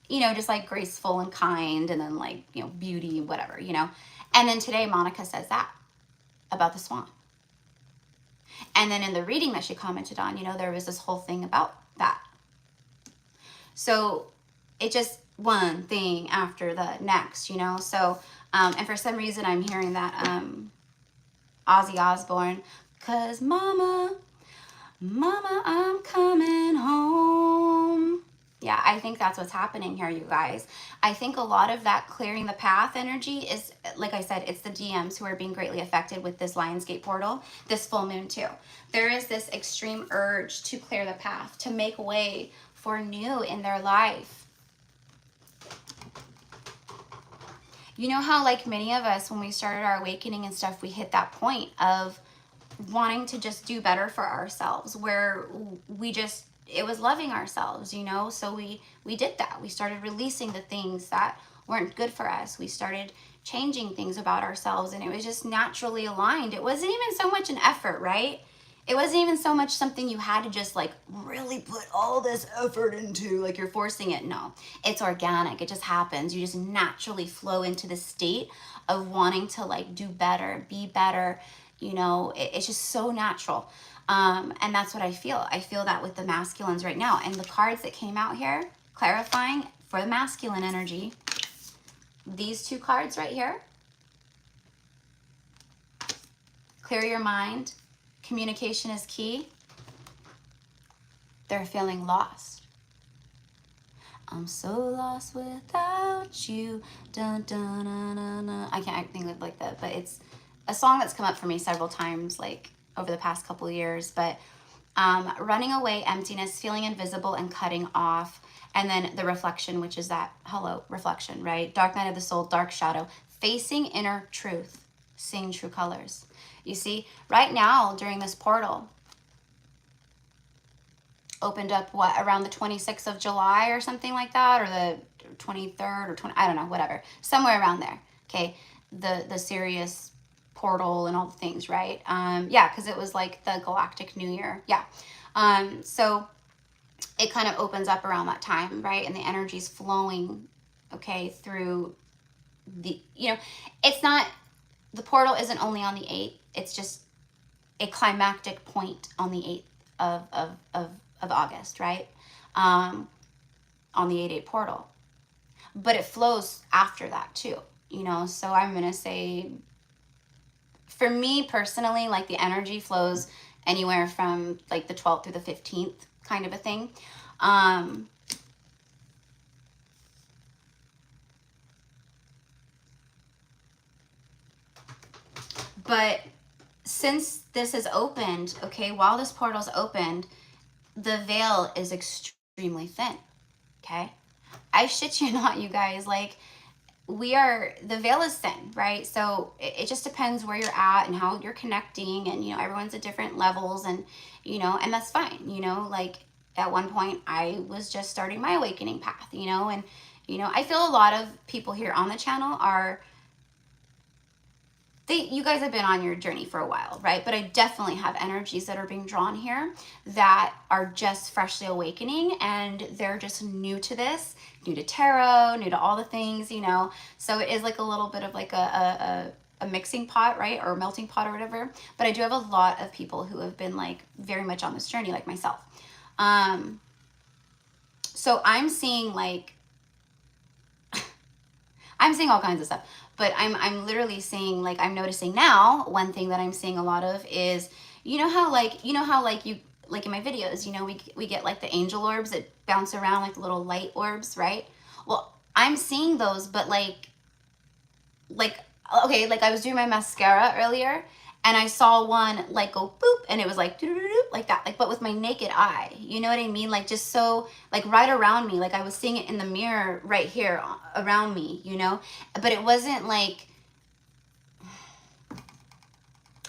you know, just like graceful and kind and then like, you know, beauty, whatever, you know. And then today Monica says that about the swan. And then in the reading that she commented on, you know, there was this whole thing about that. So it just one thing after the next, you know. So, and for some reason I'm hearing that Ozzy Osbourne, 'cause mama, I'm coming home. Yeah, I think that's what's happening here, you guys. I think a lot of that clearing the path energy is, like I said, it's the DMs who are being greatly affected with this Lionsgate portal, this full moon too. There is this extreme urge to clear the path, to make way for new in their life. You know how like many of us, when we started our awakening and stuff, we hit that point of wanting to just do better for ourselves, where we just, it was loving ourselves, you know. So we did that. We started releasing the things that weren't good for us. We started changing things about ourselves, and it was just naturally aligned. It wasn't even so much an effort, right? It wasn't even so much something you had to just like really put all this effort into, like you're forcing it. No, it's organic. It just happens. You just naturally flow into the state of wanting to like do better, be better. You know, it's just so natural. And that's what I feel. I feel that with the masculines right now. And the cards that came out here, clarifying for the masculine energy, these two cards right here, clear your mind, communication is key. They're feeling lost. I'm so lost without you. Dun, dun, dun, dun, dun. I can't think of like that, but it's a song that's come up for me several times, like over the past couple of years. But running away, emptiness, feeling invisible and cutting off. And then the reflection, which is that hello reflection, right? Dark night of the soul, dark shadow, facing inner truth, seeing true colors. You see, right now during this portal, opened up what, around the 26th of July or something like that, or the 23rd or 20, I don't know, whatever, somewhere around there. Okay, the Sirius portal and all the things, right? Yeah, because it was like the Galactic New Year. Yeah. So it kind of opens up around that time, right? And the energy's flowing, okay, through the, you know, it's not, the portal isn't only on the 8th, it's just a climactic point on the 8th of August, right? On the 8/8 portal. But it flows after that too, you know? So I'm going to say, for me personally, like the energy flows anywhere from like the 12th through the 15th kind of a thing. But since this is opened, okay, while this portal's opened, the veil is extremely thin, okay? I shit you not, you guys, like the veil is thin, right? So it just depends where you're at and how you're connecting, and, you know, everyone's at different levels, and, you know, and that's fine, you know, like at one point I was just starting my awakening path, you know, and, you know, I feel a lot of people here on the channel are, you guys have been on your journey for a while, right? But I definitely have energies that are being drawn here that are just freshly awakening, and they're just new to this, new to tarot, new to all the things, you know. So it is like a little bit of like a mixing pot, right? Or a melting pot or whatever. But I do have a lot of people who have been like very much on this journey, like myself. So I'm seeing like, I'm seeing all kinds of stuff. But I'm literally seeing, like, I'm noticing now, one thing that I'm seeing a lot of is, you know how like you, like in my videos, you know, we get like the angel orbs that bounce around, like the little light orbs, right? Well, I'm seeing those, but like, okay, like I was doing my mascara earlier, and I saw one like go boop, and it was like like that, like, but with my naked eye, you know what I mean? Like just so like right around me, like I was seeing it in the mirror right here around me, you know, but it wasn't like,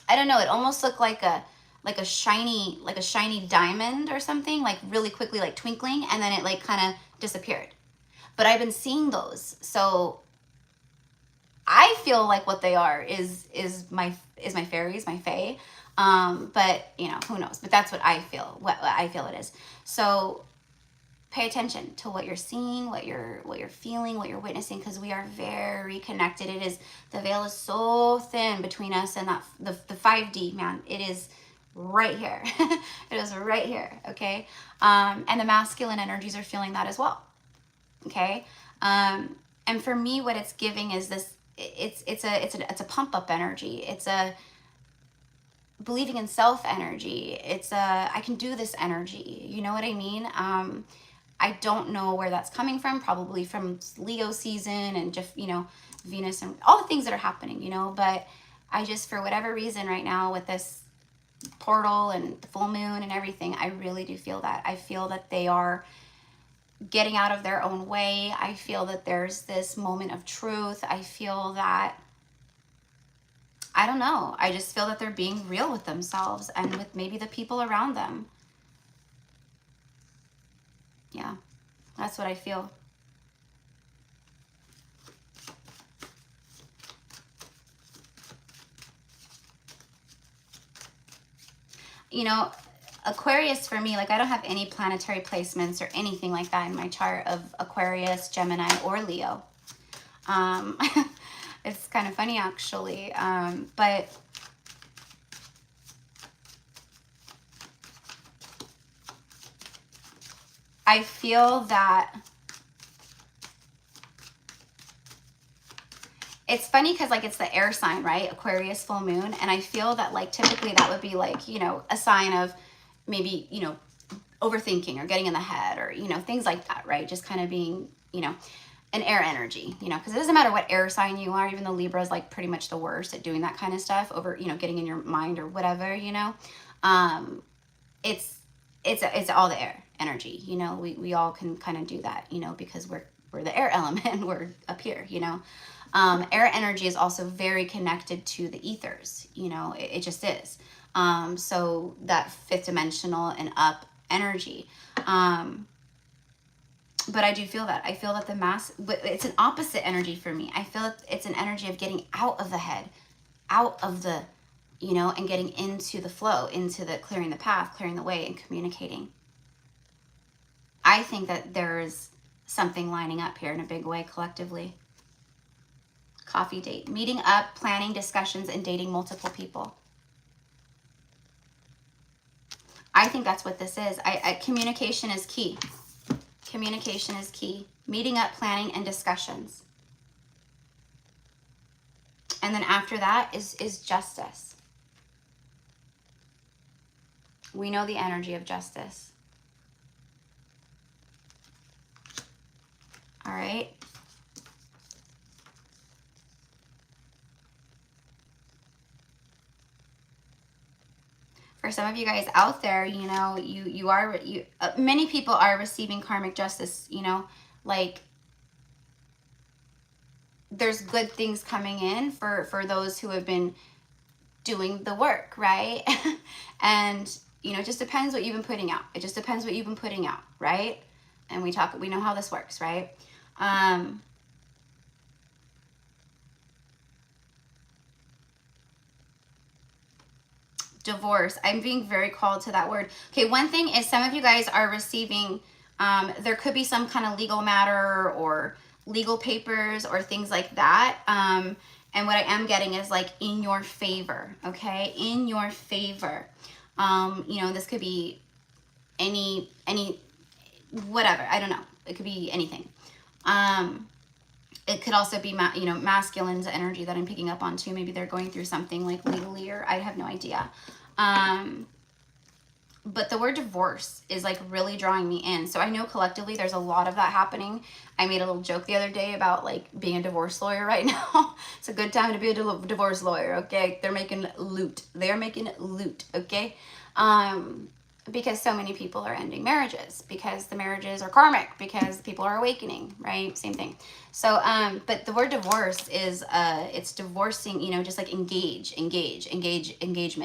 I don't know, it almost looked like a shiny diamond or something, like really quickly, like twinkling, and then it like kind of disappeared. But I've been seeing those, so I feel like what they are is my fairies, my fae. But you know, who knows? But that's what I feel. What I feel it is. So pay attention to what you're seeing, what you're feeling, what you're witnessing, because we are very connected. It is, the veil is so thin between us and that the 5D, man. It is right here. It is right here. Okay. And the masculine energies are feeling that as well. Okay. And for me, what it's giving is this. It's a pump up energy. It's a believing in self energy. It's a I can do this energy. You know what I mean? I don't know where that's coming from. Probably from Leo season and just, you know, Venus and all the things that are happening, you know. But I just, for whatever reason right now with this portal and the full moon and everything, I really do feel that. I feel that they are getting out of their own way. I feel that there's this moment of truth. I feel that, I don't know, I just feel that they're being real with themselves and with maybe the people around them. Yeah, that's what I feel. You know, Aquarius for me, like I don't have any planetary placements or anything like that in my chart of Aquarius, Gemini, or Leo. It's kind of funny actually, but I feel that it's funny because like it's the air sign, right? Aquarius full moon. And I feel that like typically that would be like, you know, a sign of maybe, you know, overthinking or getting in the head or, you know, things like that, right? Just kind of being, you know, an air energy, you know, because it doesn't matter what air sign you are. Even though Libra is like pretty much the worst at doing that kind of stuff over, you know, getting in your mind or whatever, you know. It's all the air energy, you know. We all can kind of do that, you know, because we're the air element. We're up here, you know. Air energy is also very connected to the ethers, you know. It just is. So that fifth dimensional and up energy. But I do feel that. I feel that the mass, but it's an opposite energy for me. I feel it's an energy of getting out of the head, out of the, you know, and getting into the flow, into the clearing the path, clearing the way, and communicating. I think that there's something lining up here in a big way collectively. Coffee date, meeting up, planning discussions, and dating multiple people. I think that's what this is. Communication is key. Communication is key. Meeting up, planning, and discussions. And then after that is justice. We know the energy of justice. All right. For some of you guys out there, you know, many people are receiving karmic justice, you know, like there's good things coming in for those who have been doing the work, right? And, you know, it just depends what you've been putting out. It just depends what you've been putting out, right? And we know how this works, right? Divorce. I'm being very called to that word. Okay, one thing is some of you guys are receiving, there could be some kind of legal matter or legal papers or things like that. And what I am getting is like in your favor, okay? In your favor. You know, this could be any, whatever. I don't know. It could be anything. It could also be, you know, masculine's energy that I'm picking up on too. Maybe they're going through something like legally, or I have no idea. But the word divorce is like really drawing me in. So I know collectively there's a lot of that happening. I made a little joke the other day about like being a divorce lawyer right now. It's a good time to be a divorce lawyer, okay? They're making loot. They're making loot, okay? because so many people are ending marriages, because the marriages are karmic, because people are awakening, right? Same thing. So, but the word divorce is, it's divorcing, you know, just like engagement,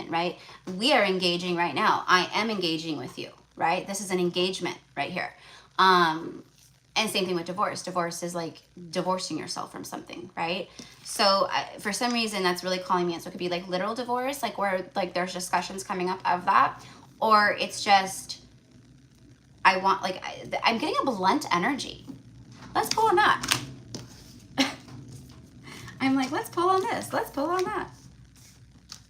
right? We are engaging right now. I am engaging with you, right? This is an engagement right here. And same thing with divorce. Divorce is like divorcing yourself from something, right? So for some reason, that's really calling me in. So it could be like literal divorce, like where like there's discussions coming up of that, or it's just, I want, like, I'm getting a blunt energy. Let's pull on that. I'm like, let's pull on this. Let's pull on that.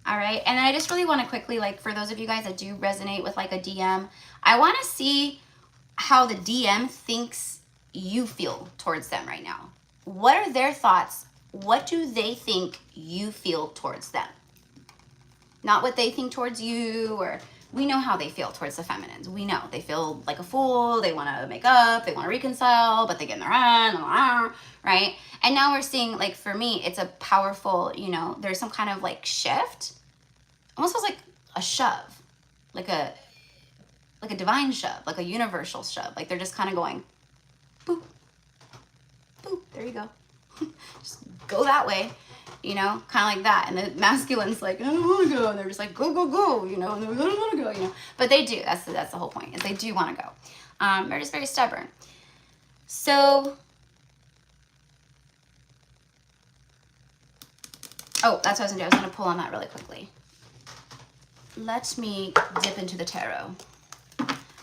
All right. And I just really want to quickly, like, for those of you guys that do resonate with like a DM, I want to see how the DM thinks you feel towards them right now. What are their thoughts? What do they think you feel towards them? Not what they think towards you, or we know how they feel towards the feminines. We know they feel like a fool. They want to make up. They want to reconcile, but they get in their head, right? And now we're seeing, like, for me, it's a powerful, you know, there's some kind of like shift. Almost feels like a shove, like a divine shove, like a universal shove. Like they're just kind of going, boop, boop, there you go. Just go that way, you know, kind of like that. And the masculine's like, I don't want to go. And they're just like, go, go, go, you know, and they're like, I don't want to go, you know. But they do. That's the whole point, is they do want to go. They're just very stubborn. So, oh, that's what I was going to do. I was going to pull on that really quickly. Let me dip into the tarot.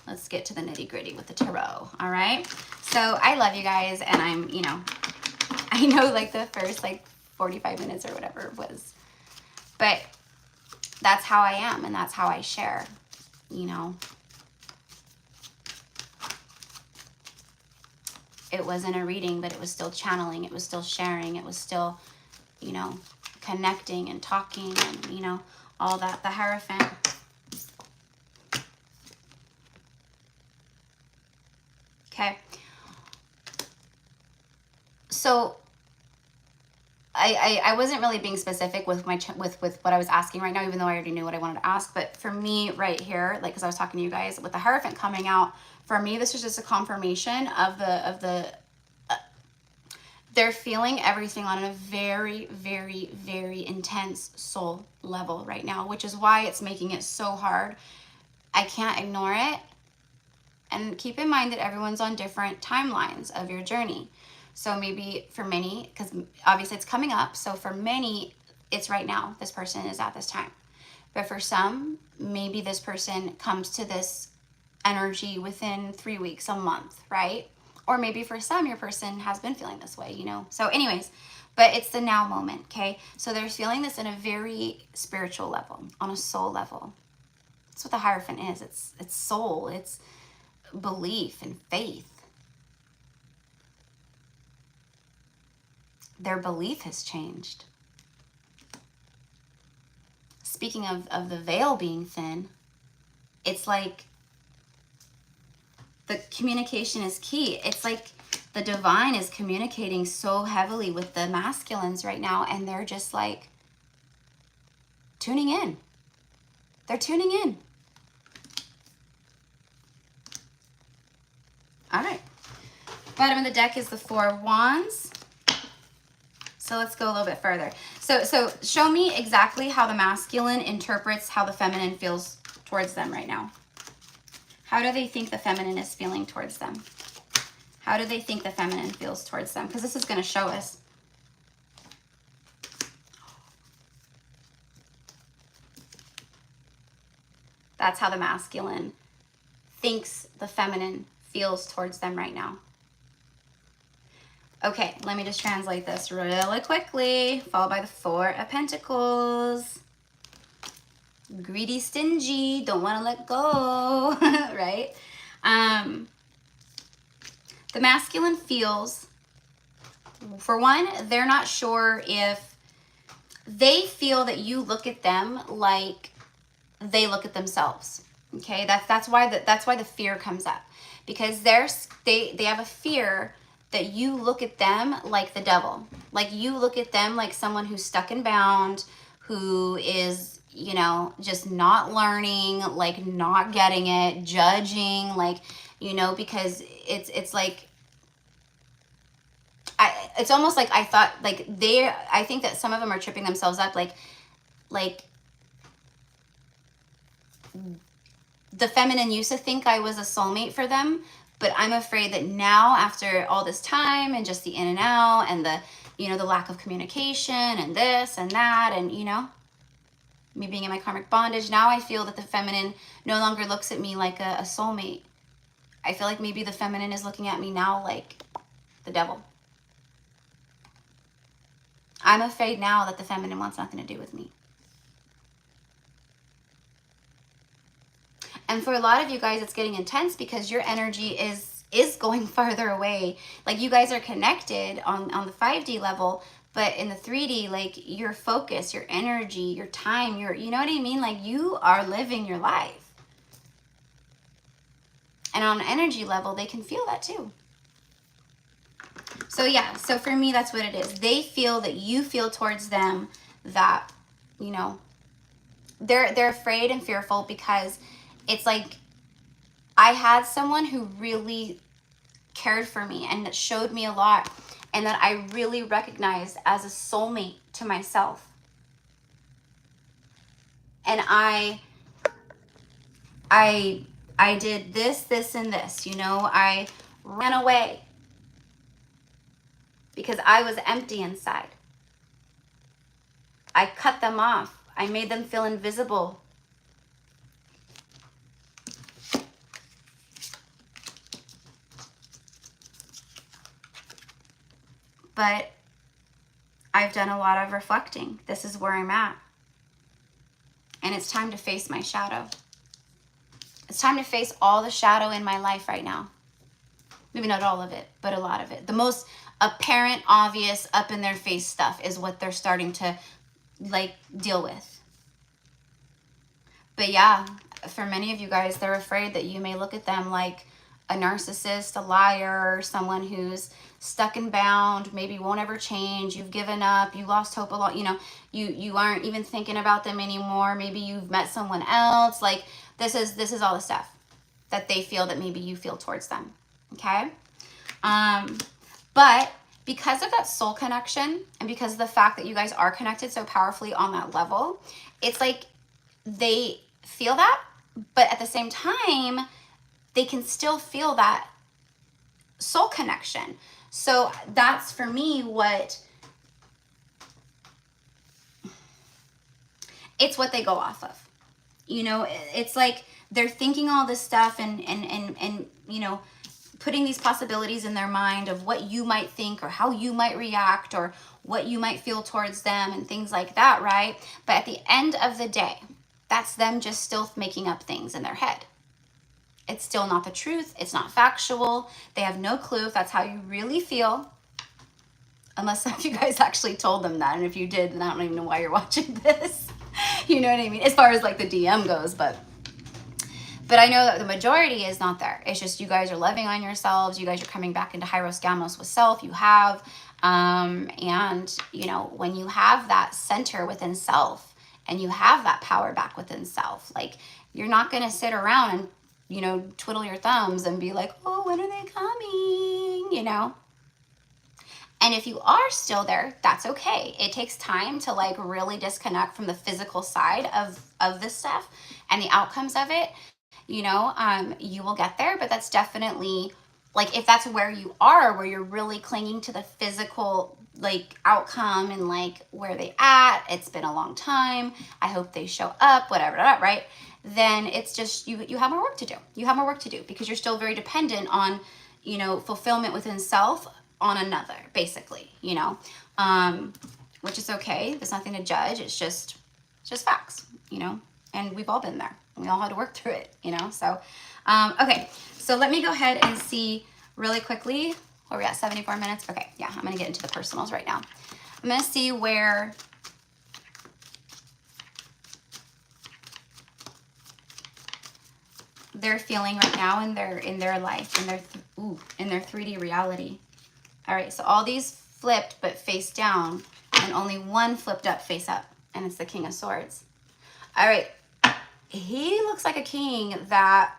Let's get to the nitty gritty with the tarot. All right. So I love you guys. And I'm, you know, I know like the first like 45 minutes or whatever it was, but that's how I am. And that's how I share, you know. It wasn't a reading, but it was still channeling. It was still sharing. It was still, you know, connecting and talking and, you know, all that. The Hierophant. Okay. So I wasn't really being specific with my with what I was asking right now, even though I already knew what I wanted to ask. But for me right here, like, because I was talking to you guys with the Hierophant coming out, for me this was just a confirmation of the they're feeling everything on a very, very, very intense soul level right now, which is why it's making it so hard. I can't ignore it. And keep in mind that everyone's on different timelines of your journey. So maybe for many, because obviously it's coming up. So for many, it's right now. This person is at this time. But for some, maybe this person comes to this energy within 3 weeks, a month, right? Or maybe for some, your person has been feeling this way, you know? So anyways, but it's the now moment, okay? So they're feeling this in a very spiritual level, on a soul level. That's what the Hierophant is. It's soul. It's belief and faith. Their belief has changed. Speaking of the veil being thin, it's like the communication is key. It's like the divine is communicating so heavily with the masculines right now, and they're just like tuning in. They're tuning in. All right. Bottom of the deck is the Four of Wands. So let's go a little bit further. So show me exactly how the masculine interprets how the feminine feels towards them right now. How do they think the feminine is feeling towards them? How do they think the feminine feels towards them? Because this is going to show us. That's how the masculine thinks the feminine feels towards them right now. Okay, let me just translate this really quickly. Followed by the Four of Pentacles. Greedy, stingy, don't want to let go, right? The masculine feels, for one, they're not sure if they feel that you look at them like they look at themselves. Okay, that's why the fear comes up, because they have a fear that you look at them like the devil, like you look at them like someone who's stuck and bound, who is, you know, just not learning, like not getting it, judging, like, you know, because it's like, it's almost like I thought, like I think that some of them are tripping themselves up, like the feminine used to think I was a soulmate for them, but I'm afraid that now, after all this time and just the in and out and the, you know, the lack of communication and this and that, and, you know, me being in my karmic bondage, now I feel that the feminine no longer looks at me like a soulmate. I feel like maybe the feminine is looking at me now like the devil. I'm afraid now that the feminine wants nothing to do with me. And for a lot of you guys, it's getting intense because your energy is going farther away. Like, you guys are connected on the 5D level, but in the 3D, like, your focus, your energy, your time, you know what I mean? Like, you are living your life. And on an energy level, they can feel that too. So yeah, so for me, that's what it is. They feel that you feel towards them that, you know, they're afraid and fearful because it's like, I had someone who really cared for me and that showed me a lot and that I really recognized as a soulmate to myself. And I did this, and this, you know, I ran away because I was empty inside. I cut them off. I made them feel invisible. But I've done a lot of reflecting. This is where I'm at. And it's time to face my shadow. It's time to face all the shadow in my life right now. Maybe not all of it, but a lot of it. The most apparent, obvious, up in their face stuff is what they're starting to, like, deal with. But yeah, for many of you guys, they're afraid that you may look at them like a narcissist, a liar, someone who's stuck and bound, maybe won't ever change, you've given up, you lost hope a lot, you know, you aren't even thinking about them anymore, maybe you've met someone else. Like, this is all the stuff that they feel that maybe you feel towards them. Okay? But because of that soul connection and because of the fact that you guys are connected so powerfully on that level, it's like they feel that, but at the same time, they can still feel that soul connection. So that's, for me, it's what they go off of. You know, it's like they're thinking all this stuff and you know, putting these possibilities in their mind of what you might think or how you might react or what you might feel towards them and things like that, right? But at the end of the day, that's them just still making up things in their head. It's still not the truth. It's not factual. They have no clue if that's how you really feel. Unless some of you guys actually told them that. And if you did, then I don't even know why you're watching this. You know what I mean? As far as like the DM goes, but I know that the majority is not there. It's just you guys are loving on yourselves. You guys are coming back into Hyros Gamos with self. You have, and you know, when you have that center within self and you have that power back within self, like, you're not going to sit around and, you know, twiddle your thumbs and be like, oh, when are they coming? You know? And if you are still there, that's okay. It takes time to like really disconnect from the physical side of this stuff and the outcomes of it. You know, you will get there, but that's definitely, like, if that's where you are, where you're really clinging to the physical, like, outcome and like where they at, it's been a long time, I hope they show up, whatever, right? Then it's just, you have more work to do. You have more work to do because you're still very dependent on, you know, fulfillment within self on another, basically, you know, which is okay. There's nothing to judge. It's just facts, you know, and we've all been there. We all had to work through it, you know? So, okay. So let me go ahead and see really quickly where we're at. 74 minutes. Okay. Yeah. I'm going to get into the personals right now. I'm going to see where they're feeling right now in their life, in their 3D reality. All right. So all these flipped, but face down, and only one flipped up, face up, and it's the King of Swords. All right. He looks like a king that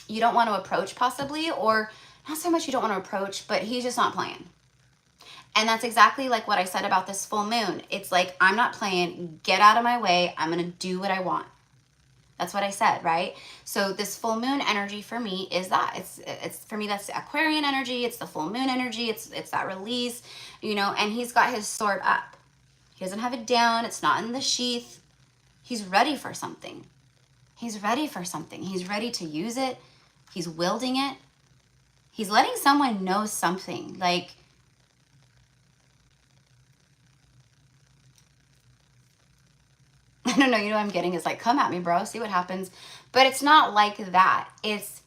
you don't want to approach possibly, or not so much you don't want to approach, but he's just not playing. And that's exactly like what I said about this full moon. It's like, I'm not playing, get out of my way. I'm going to do what I want. That's what I said, right? So this full moon energy for me is that. It's for me, that's the Aquarian energy. It's the full moon energy. It's that release, you know, and he's got his sword up. He doesn't have it down. It's not in the sheath. He's ready for something. He's ready for something. He's ready to use it. He's wielding it. He's letting someone know something. Like, I don't know, you know what I'm getting is like, come at me, bro, see what happens. But it's not like that. It's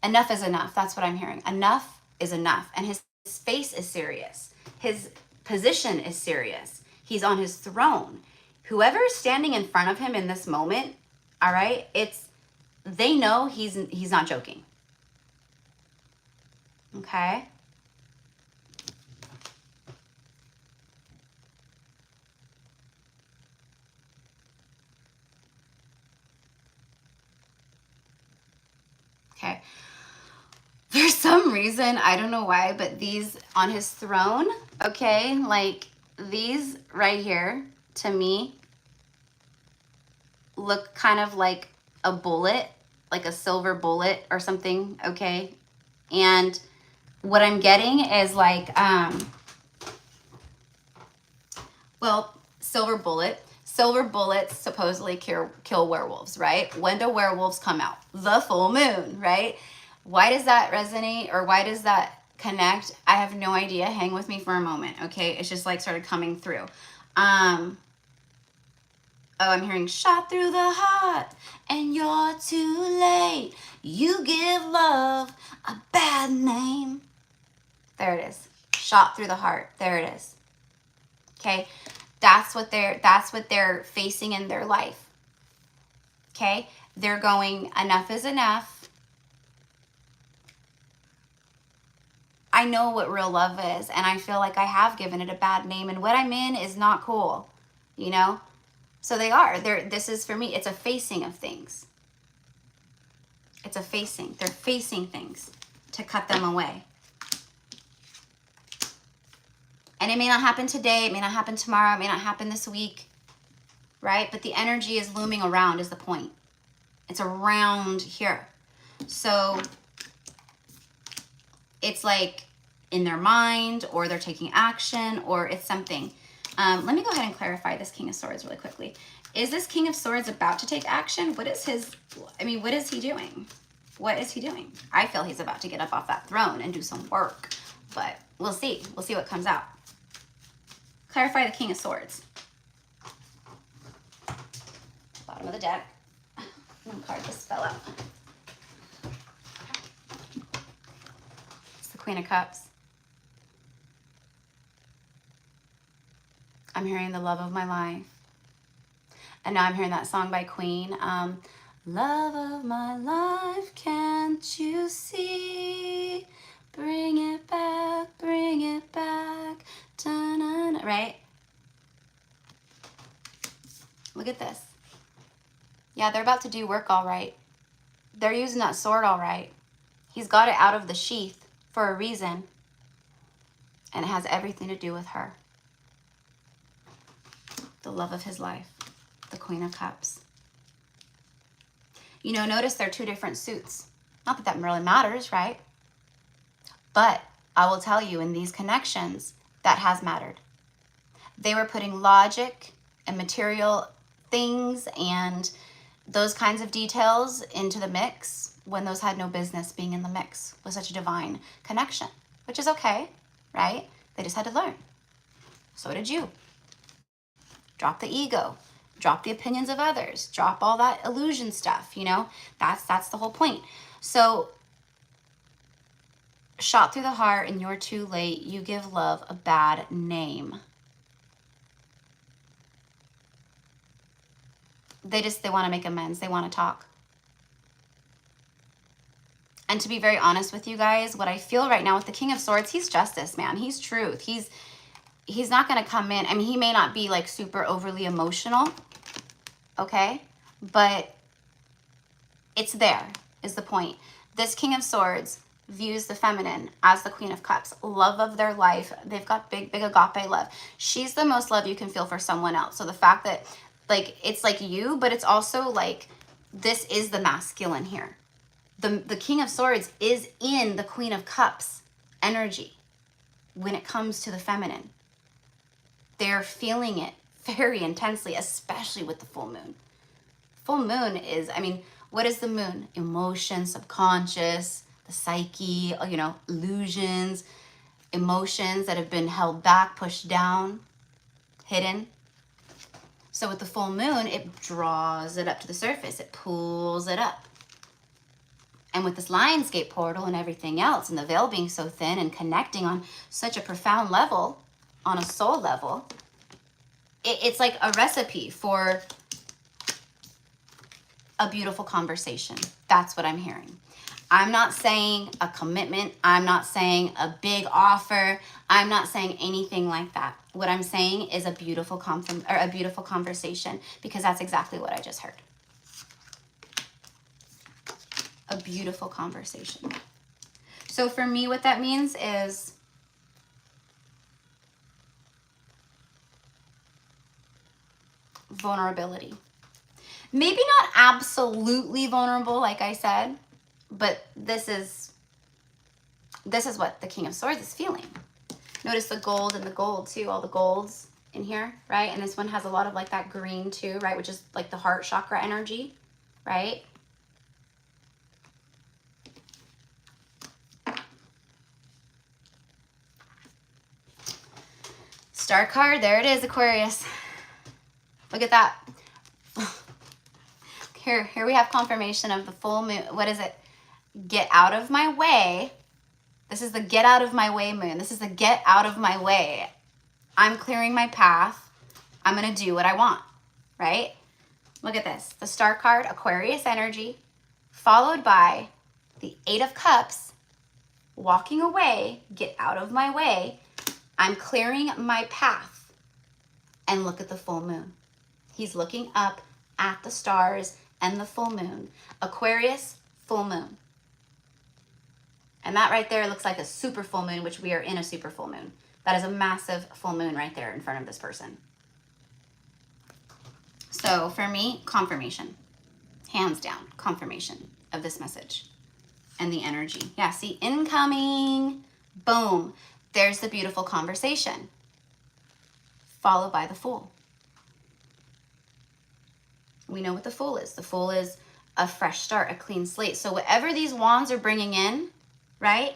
enough is enough. That's what I'm hearing. Enough is enough. And his face is serious. His position is serious. He's on his throne. Whoever is standing in front of him in this moment, all right, they know he's not joking. Okay? Okay. For some reason, I don't know why, but these on his throne, okay, like these right here, to me, look kind of like a bullet, like a silver bullet or something, okay? And what I'm getting is like, well, silver bullet. Silver bullets supposedly kill werewolves, right? When do werewolves come out? The full moon, right? Why does that resonate, or why does that connect? I have no idea. Hang with me for a moment, okay? It's just like started coming through. Oh, I'm hearing shot through the heart and you're too late. You give love a bad name. There it is. Shot through the heart. There it is. Okay? That's what they're facing in their life. Okay? They're going, enough is enough. I know what real love is, and I feel like I have given it a bad name, and what I'm in is not cool, you know? So this is for me, it's a facing of things. It's a facing. They're facing things to cut them away. And it may not happen today, it may not happen tomorrow, it may not happen this week, right? But the energy is looming around is the point. It's around here. So it's like in their mind, or they're taking action, or it's something. Let me go ahead and clarify this King of Swords really quickly. Is this King of Swords about to take action? What is what is he doing? What is he doing? I feel he's about to get up off that throne and do some work, but we'll see. We'll see what comes out. Clarify the King of Swords. Bottom of the deck. One card just fell out. It's the Queen of Cups. I'm hearing the love of my life. And now I'm hearing that song by Queen. Love of my life, can't you see? Bring it back, da-na-na, right? Look at this. Yeah, they're about to do work all right. They're using that sword all right. He's got it out of the sheath for a reason. And it has everything to do with her. The love of his life. The Queen of Cups. You know, notice they're two different suits. Not that that really matters, right? But I will tell you, in these connections, that has mattered. They were putting logic and material things and those kinds of details into the mix when those had no business being in the mix with such a divine connection, which is okay, right? They just had to learn. So did you. Drop the ego. Drop the opinions of others. Drop all that illusion stuff, you know? That's the whole point. So, shot through the heart and you're too late. You give love a bad name. They want to make amends. They want to talk. And to be very honest with you guys, what I feel right now with the King of Swords, he's justice, man. He's truth. he's not going to come in. I mean, he may not be like super overly emotional, okay? But it's there is the point. This King of Swords views the feminine as the Queen of Cups, love of their life. They've got big, big agape love. She's the most love you can feel for someone else. So the fact that like, it's like you, but it's also like, this is the masculine here. The King of Swords is in the Queen of Cups energy when it comes to the feminine. They're feeling it very intensely, especially with the full moon. Full moon is, I mean, what is the moon? Emotion, subconscious, the psyche, you know, illusions, emotions that have been held back, pushed down, hidden. So with the full moon, it draws it up to the surface. It pulls it up. And with this Lionsgate portal and everything else, and the veil being so thin and connecting on such a profound level, on a soul level, it's like a recipe for a beautiful conversation. That's what I'm hearing. I'm not saying a commitment. I'm not saying a big offer. I'm not saying anything like that. What I'm saying is a beautiful conversation, because that's exactly what I just heard. A beautiful conversation. So for me, what that means is vulnerability. Maybe not absolutely vulnerable, like I said, but this is what the King of Swords is feeling. Notice the gold and the gold too, all the golds in here, right? And this one has a lot of like that green too, right? Which is like the heart chakra energy, right? Star card, there it is, Aquarius. Look at that. Here we have confirmation of the full moon. What is it? Get out of my way. This is the get out of my way moon. This is the get out of my way. I'm clearing my path. I'm going to do what I want, right? Look at this. The star card, Aquarius energy, followed by the 8 of Cups, walking away, get out of my way. I'm clearing my path. And look at the full moon. He's looking up at the stars and the full moon. Aquarius, full moon. And that right there looks like a super full moon, which we are in a super full moon. That is a massive full moon right there in front of this person. So for me, confirmation. Hands down, confirmation of this message and the energy. Yeah, see, incoming. Boom. There's the beautiful conversation. Followed by the Fool. We know what the Fool is. The Fool is a fresh start, a clean slate. So whatever these wands are bringing in, right?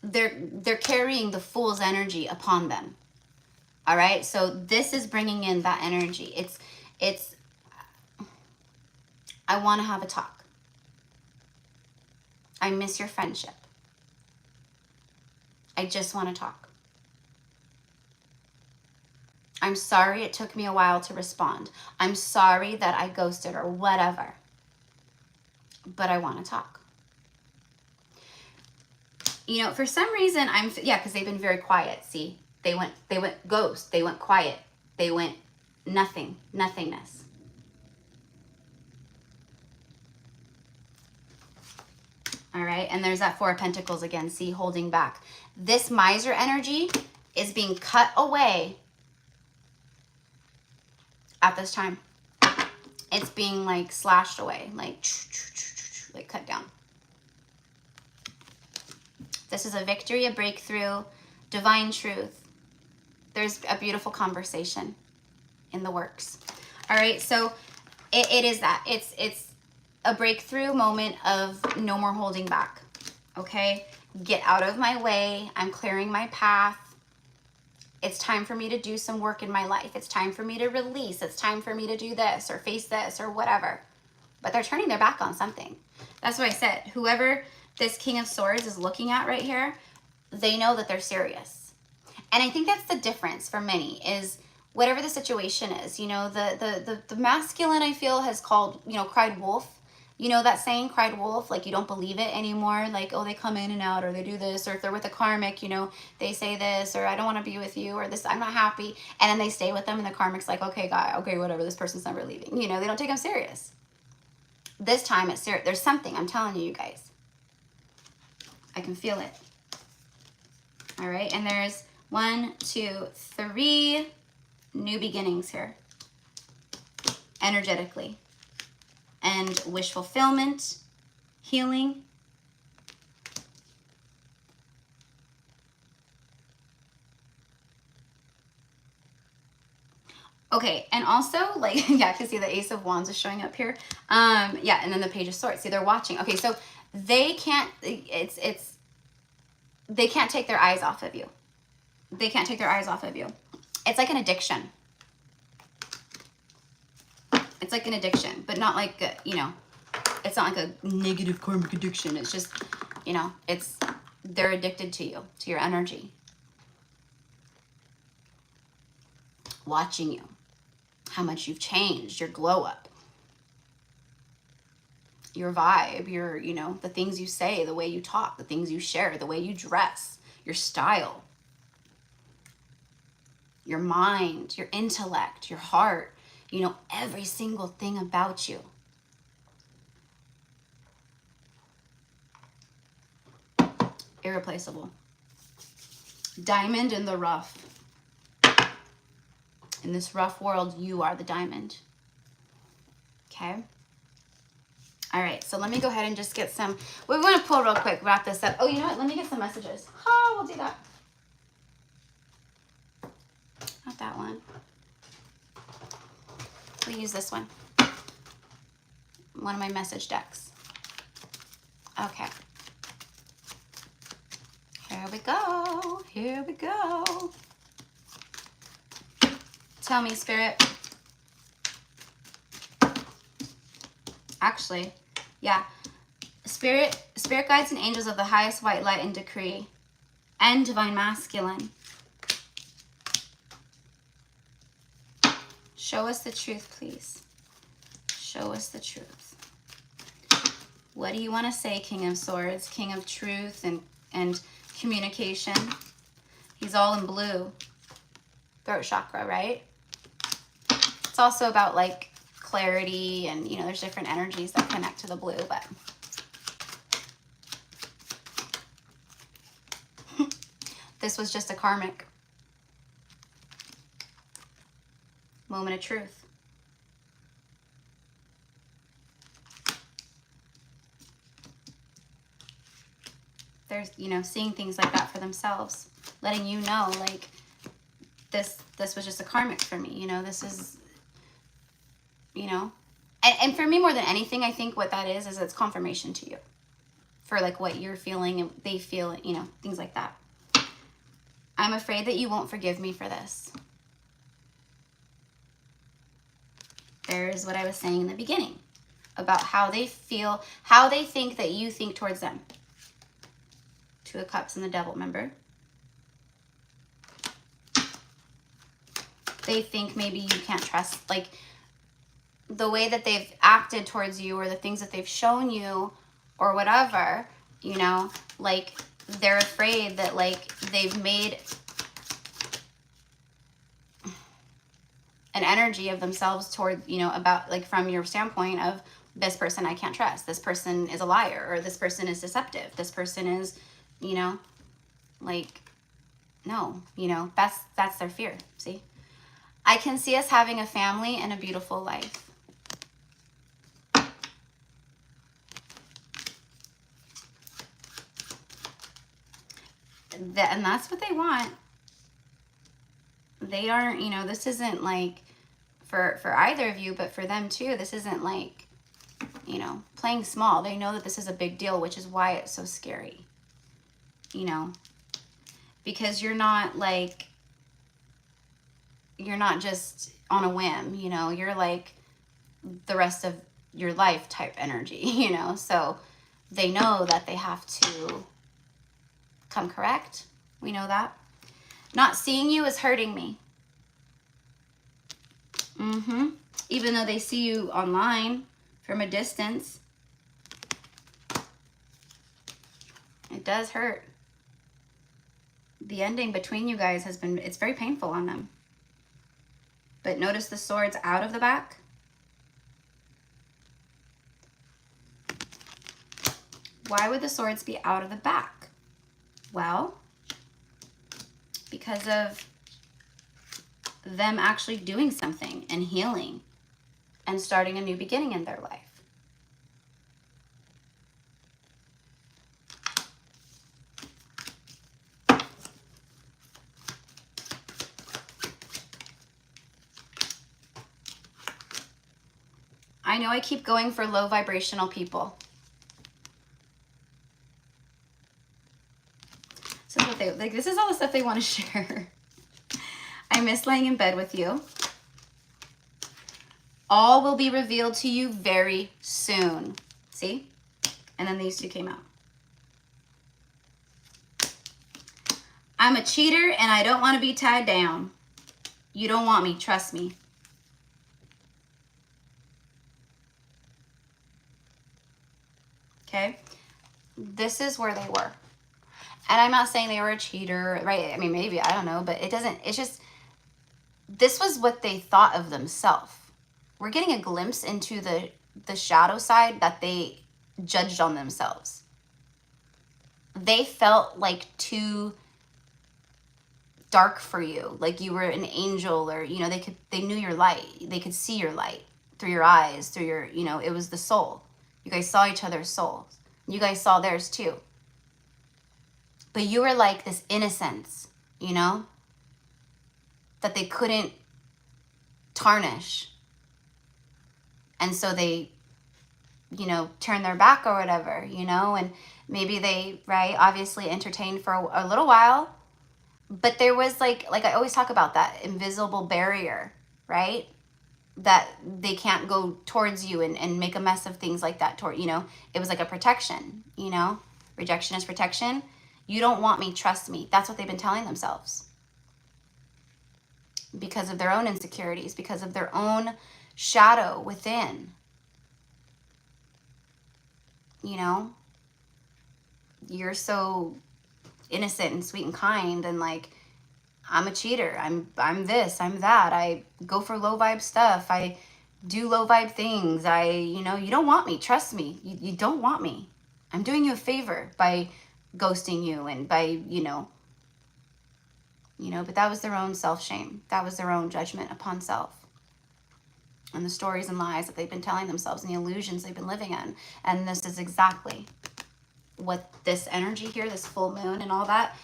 They're carrying the Fool's energy upon them. All right? So this is bringing in that energy. It's I want to have a talk. I miss your friendship. I just want to talk. I'm sorry it took me a while to respond. I'm sorry that I ghosted or whatever. But I want to talk. You know, for some reason, because they've been very quiet. See, they went ghost. They went quiet. They went nothing, nothingness. All right, and there's that 4 of Pentacles again. See, holding back. This miser energy is being cut away at this time. It's being like slashed away, like cut down. This is a victory, a breakthrough, divine truth. There's a beautiful conversation in the works. All right, so it is that. It's a breakthrough moment of no more holding back, okay? Get out of my way. I'm clearing my path. It's time for me to do some work in my life. It's time for me to release. It's time for me to do this or face this or whatever. But they're turning their back on something. That's what I said. Whoever this King of Swords is looking at right here, they know that they're serious. And I think that's the difference for many is whatever the situation is, you know, the masculine I feel has cried wolf. You know that saying, cried wolf, like you don't believe it anymore. Like, oh, they come in and out, or they do this, or if they're with a karmic, you know, they say this, or I don't want to be with you, or this, I'm not happy. And then they stay with them and the karmic's like, okay, guy, okay, whatever, this person's never leaving. You know, they don't take them serious. This time it's serious. There's something, I'm telling you guys. I can feel it. All right, and there's 1, 2, 3 new beginnings here, energetically. And wish fulfillment, healing. Okay, and also, like, yeah, I can see the Ace of Wands is showing up here. Yeah, and then the Page of Swords. See, they're watching. Okay, so they can't, they can't take their eyes off of you. They can't take their eyes off of you. It's like an addiction. It's like an addiction, but not like, you know, it's not like a negative karmic addiction. It's just, you know, it's, they're addicted to you, to your energy. Watching you, how much you've changed, your glow up, your vibe, your, you know, the things you say, the way you talk, the things you share, the way you dress, your style, your mind, your intellect, your heart, you know, every single thing about you. Irreplaceable. Diamond in the rough. In this rough world, you are the diamond. Okay? All right, so let me go ahead and just get some, we want to pull real quick, wrap this up. Oh, you know what? Let me get some messages. Oh, we'll do that. Not that one. We'll use this one. One of my message decks. Okay. Here we go. Here we go. Tell me, Spirit. Actually, yeah. Spirit guides and angels of the highest white light and decree, and divine masculine. Show us the truth, please. Show us the truth. What do you want to say, King of Swords, King of Truth and communication? He's all in blue. Throat chakra, right? It's also about like clarity and, you know, there's different energies that connect to the blue, but this was just a karmic moment of truth. There's, you know, seeing things like that for themselves, letting you know, like, this was just a karmic for me, you know, this is, you know, and for me more than anything, I think what that is it's confirmation to you for like what you're feeling and they feel, you know, things like that. I'm afraid that you won't forgive me for this. There's what I was saying in the beginning about how they feel, how they think that you think towards them. Two of Cups and the Devil, remember? They think maybe you can't trust, like, the way that they've acted towards you or the things that they've shown you or whatever, you know, like, they're afraid that, like, they've made an energy of themselves toward, you know, about, like, from your standpoint of, this person I can't trust, this person is a liar, or this person is deceptive, this person is, you know, like, no, you know, that's their fear, see? I can see us having a family and a beautiful life. And that's what they want. They aren't, you know, this isn't like for either of you, but for them too, this isn't like, you know, playing small. They know that this is a big deal, which is why it's so scary, you know, because you're not like, you're not just on a whim, you know, you're like the rest of your life type energy, you know, so they know that they have to come correct. We know that. Not seeing you is hurting me. Even though they see you online from a distance, It does hurt. The ending between you guys has been, it's very painful on them. But notice the swords out of the back. Why would the swords be out of the back? Well, because of them actually doing something and healing and starting a new beginning in their life. I know I keep going for low vibrational people. This is what they like. This is all the stuff they want to share. I miss laying in bed with you. All will be revealed to you very soon. See? And then these two came out. I'm a cheater and I don't want to be tied down. You don't want me, trust me. Okay? This is where they were. And I'm not saying they were a cheater, right? I mean, maybe, I don't know, but it doesn't, it's just, this was what they thought of themselves. We're getting a glimpse into the shadow side that they judged on themselves. They felt like too dark for you, like you were an angel, or, you know, they knew your light. They could see your light through your eyes, through your, you know, it was the soul. You guys saw each other's souls. You guys saw theirs too. But you were like this innocence, you know, that they couldn't tarnish. And so they, you know, turned their back or whatever, you know, and maybe they, right, obviously entertained for a little while. But there was like I always talk about that invisible barrier, right? That they can't go towards you and make a mess of things like that toward, you know, it was like a protection, you know, rejection is protection. You don't want me, trust me. That's what they've been telling themselves. Because of their own insecurities, because of their own shadow within. You know, you're so innocent and sweet and kind, and like, I'm a cheater. I'm this, I'm that. I go for low vibe stuff. I do low vibe things. You know, you don't want me. Trust me. You don't want me. I'm doing you a favor by ghosting you and by, you know, but that was their own self-shame. That was their own judgment upon self. And the stories and lies that they've been telling themselves and the illusions they've been living in. And this is exactly what this energy here, this full moon and all that,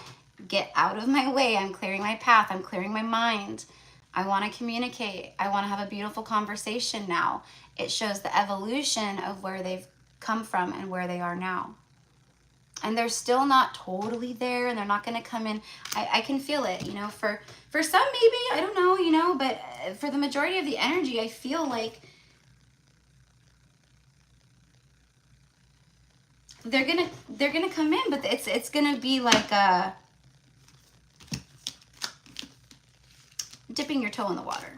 get out of my way. I'm clearing my path. I'm clearing my mind. I want to communicate. I want to have a beautiful conversation now. It shows the evolution of where they've come from and where they are now. And they're still not totally there, and they're not going to come in. I can feel it, you know, for some maybe, I don't know, you know, but for the majority of the energy, I feel like they're gonna come in, but it's gonna be like dipping your toe in the water,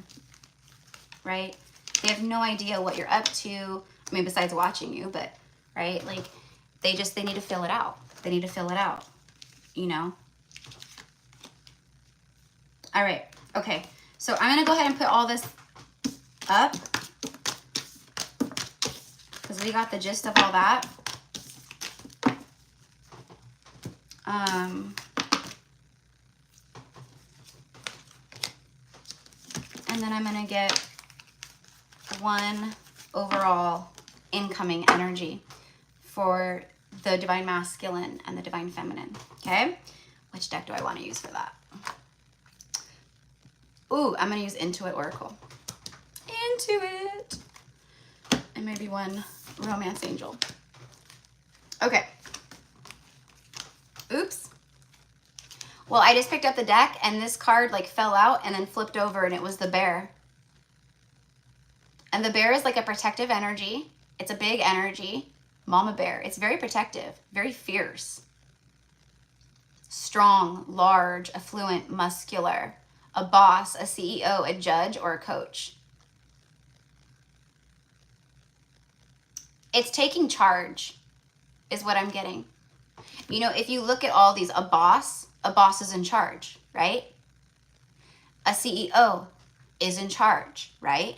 right? They have no idea what you're up to. I mean, besides watching you, but right, like they need to fill it out. They need to fill it out, you know? All right, okay. So I'm gonna go ahead and put all this up because we got the gist of all that. And then I'm gonna get one overall incoming energy for the Divine Masculine and the Divine Feminine, okay? Which deck do I want to use for that? Ooh, I'm going to use Intuit Oracle. Intuit! And maybe one Romance Angel. Okay. Oops. Well, I just picked up the deck and this card like fell out and then flipped over and it was the bear. And the bear is like a protective energy. It's a big energy. Mama bear. It's very protective, very fierce. Strong, large, affluent, muscular. A boss, a CEO, a judge, or a coach. It's taking charge is what I'm getting. You know, if you look at all these, a boss is in charge, right? A CEO is in charge, right?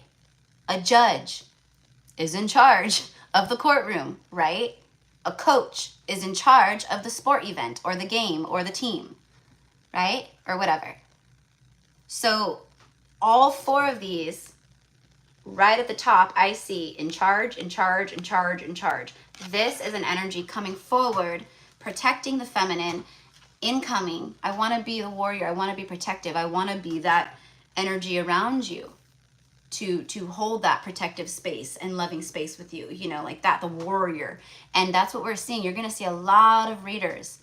A judge is in charge of the courtroom, right? A coach is in charge of the sport event or the game or the team, right? Or whatever. So all four of these, right at the top, I see in charge, in charge, in charge, in charge. This is an energy coming forward, protecting the feminine, incoming. I want to be the warrior. I want to be protective. I want to be that energy around you to hold that protective space and loving space with you, you know, like that, the warrior. And that's what we're seeing. You're going to see a lot of readers.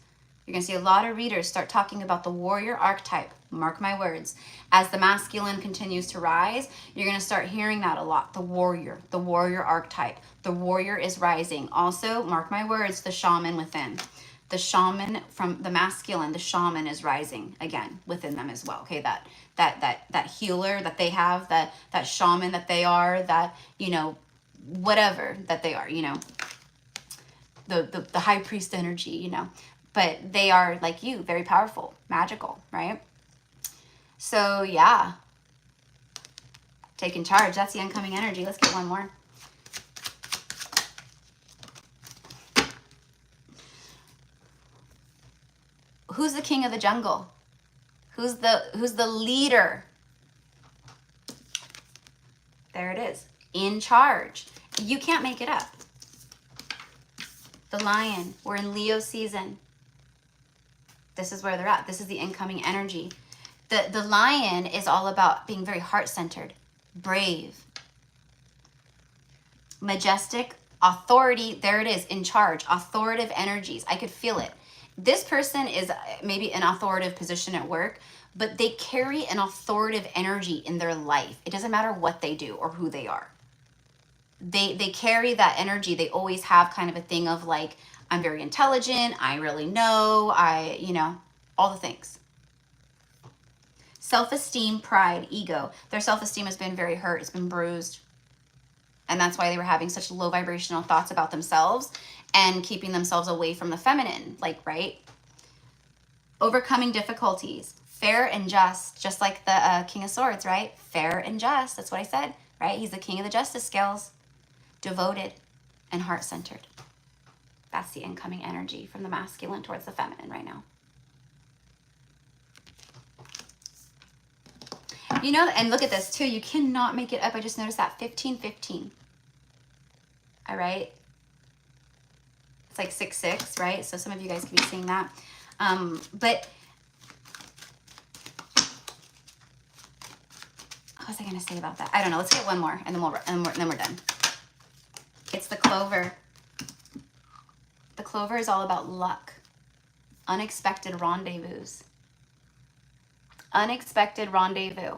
You're going to see a lot of readers start talking about the warrior archetype. Mark my words. As the masculine continues to rise, you're going to start hearing that a lot. The warrior archetype. The warrior is rising. Also, mark my words, the shaman within. The shaman from the masculine, the shaman is rising again within them as well. Okay, that healer that they have, that shaman that they are, that, you know, whatever that they are, you know, the high priest energy, you know, but they are like you, very powerful, magical, right? So yeah, taking charge. That's the incoming energy. Let's get one more. Who's the king of the jungle? Who's the leader? There it is. In charge. You can't make it up. The lion. We're in Leo season. This is where they're at. This is the incoming energy. The lion is all about being very heart-centered, brave, majestic, authority. There it is, in charge, authoritative energies. I could feel it. This person is maybe an authoritative position at work, but they carry an authoritative energy in their life. It doesn't matter what they do or who they are. They carry that energy. They always have kind of a thing of like, I'm very intelligent. I really know. You know, all the things. Self-esteem, pride, ego. Their self-esteem has been very hurt. It's been bruised. And that's why they were having such low vibrational thoughts about themselves and keeping themselves away from the feminine, like, right? Overcoming difficulties, fair and just like the King of Swords, right? Fair and just, that's what I said, right? He's the king of the justice scales, devoted and heart-centered. That's the incoming energy from the masculine towards the feminine right now. You know, and look at this too. You cannot make it up. I just noticed that 1515. All right. It's like 66, right? So some of you guys could be seeing that. But what was I going to say about that? I don't know. Let's get one more and then we're done. It's the clover. The clover is all about luck. Unexpected rendezvous. Unexpected rendezvous.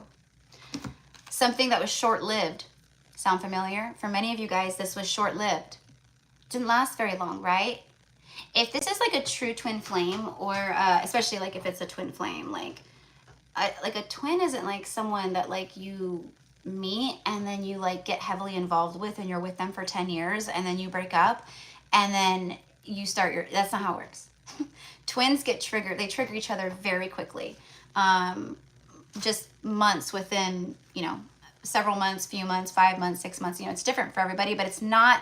Something that was short-lived. Sound familiar? For many of you guys, this was short-lived. Didn't last very long, right? If this is like a true twin flame, or especially like if it's a twin flame, like a twin isn't like someone that like you meet and then you like get heavily involved with and you're with them for 10 years and then you break up and then you start your, that's not how it works. Twins get triggered. They trigger each other very quickly. Just months within, you know, several months, few months, 5 months, 6 months, you know, it's different for everybody, but it's not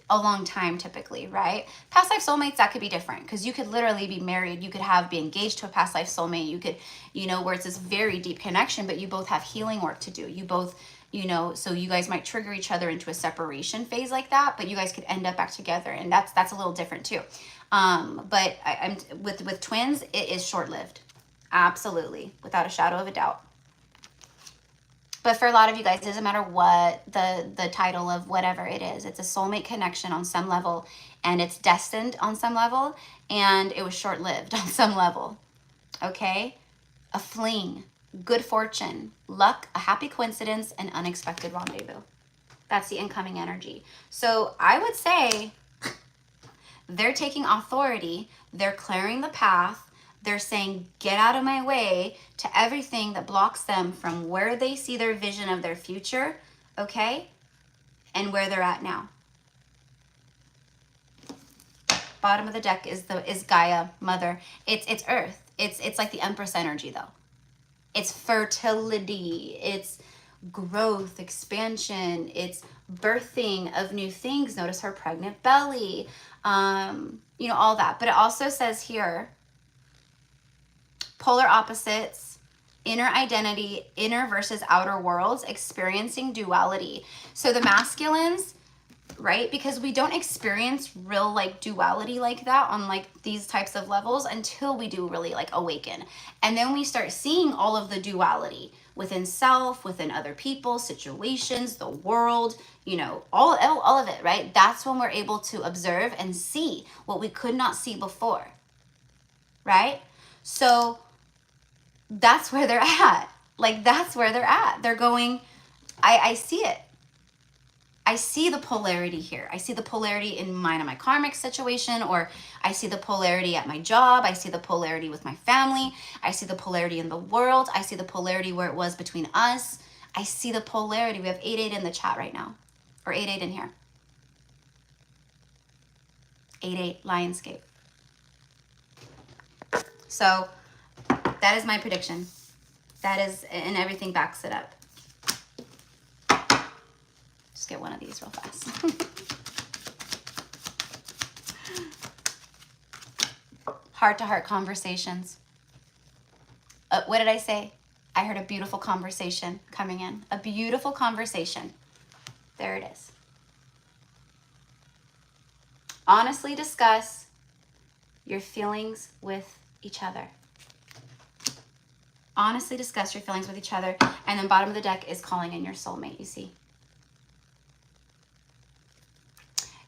a long time typically, right? Past life soulmates, that could be different because you could literally be married. You could be engaged to a past life soulmate. You could, you know, where it's this very deep connection, but you both have healing work to do. You both, you know, so you guys might trigger each other into a separation phase like that, but you guys could end up back together. And that's a little different too. But I'm with twins, it is short-lived. Absolutely. Without a shadow of a doubt. But for a lot of you guys, it doesn't matter what the title of whatever it is. It's a soulmate connection on some level, and it's destined on some level, and it was short-lived on some level. Okay? A fling, good fortune, luck, a happy coincidence, and unexpected rendezvous. That's the incoming energy. So I would say they're taking authority. They're clearing the path. They're saying, get out of my way to everything that blocks them from where they see their vision of their future, okay? And where they're at now. bottom of the deck is Gaia, mother. It's earth. It's like the Empress energy though. It's fertility, it's growth, expansion, it's birthing of new things. Notice her pregnant belly, you know, all that. But it also says here, polar opposites, inner identity, inner versus outer worlds, experiencing duality. So the masculines, right? Because we don't experience real like duality like that on like these types of levels until we do really like awaken. And then we start seeing all of the duality within self, within other people, situations, the world, you know, all of it, right? That's when we're able to observe and see what we could not see before, right? So that's where they're at. Like, that's where they're at. They're going, I see it. I see the polarity here. I see the polarity in mine and my karmic situation, or I see the polarity at my job. I see the polarity with my family. I see the polarity in the world. I see the polarity where it was between us. I see the polarity. We have 88 in the chat right now, or 88 in here. 88 Lionsgate. So that is my prediction. That is, and everything backs it up. Just get one of these real fast. Heart-to-heart conversations. What did I say? I heard a beautiful conversation coming in. A beautiful conversation. There it is. Honestly discuss your feelings with each other. Honestly discuss your feelings with each other. And then bottom of the deck is calling in your soulmate, you see.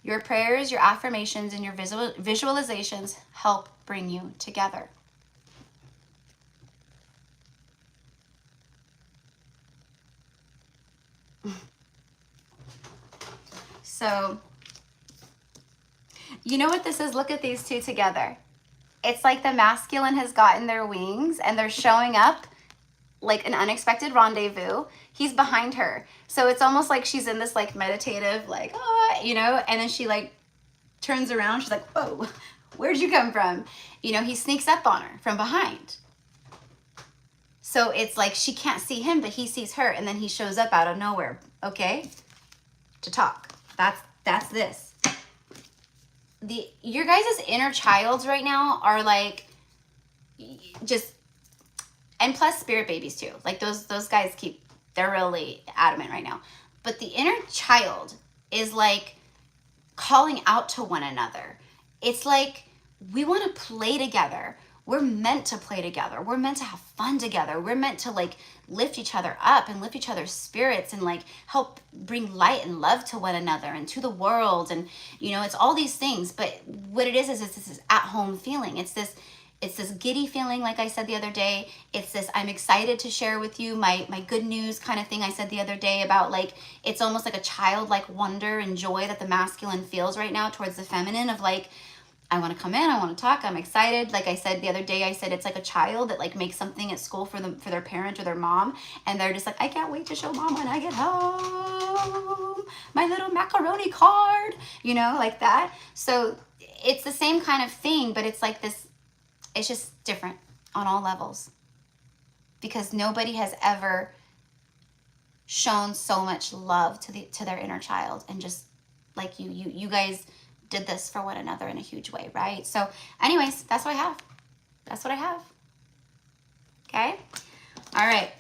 Your prayers, your affirmations, and your visualizations help bring you together. So, you know what this is? Look at these two together. It's like the masculine has gotten their wings and they're showing up like an unexpected rendezvous. He's behind her. So it's almost like she's in this like meditative, like, you know, and then she like turns around. She's like, whoa, where'd you come from? You know, he sneaks up on her from behind. So it's like she can't see him, but he sees her, and then he shows up out of nowhere, okay, to talk. That's this. Your guys' inner childs right now are like just, and plus spirit babies too. Like those guys they're really adamant right now. But the inner child is like calling out to one another. It's like, we want to play together. We're meant to play together. We're meant to have fun together. We're meant to like lift each other up and lift each other's spirits and like help bring light and love to one another and to the world. And, you know, it's all these things. But what it is it's this at-home feeling. It's this giddy feeling, like I said the other day. It's this, I'm excited to share with you my good news kind of thing I said the other day about like, it's almost like a childlike wonder and joy that the masculine feels right now towards the feminine of like, I want to come in, I want to talk, I'm excited. Like I said the other day, I said it's like a child that like makes something at school for their parent or their mom, and they're just like, I can't wait to show mom when I get home my little macaroni card, you know, like that. So it's the same kind of thing, but it's like this, it's just different on all levels, because nobody has ever shown so much love to their inner child, and just like you guys did this for one another in a huge way, right? So anyways, that's what I have. That's what I have. Okay? All right.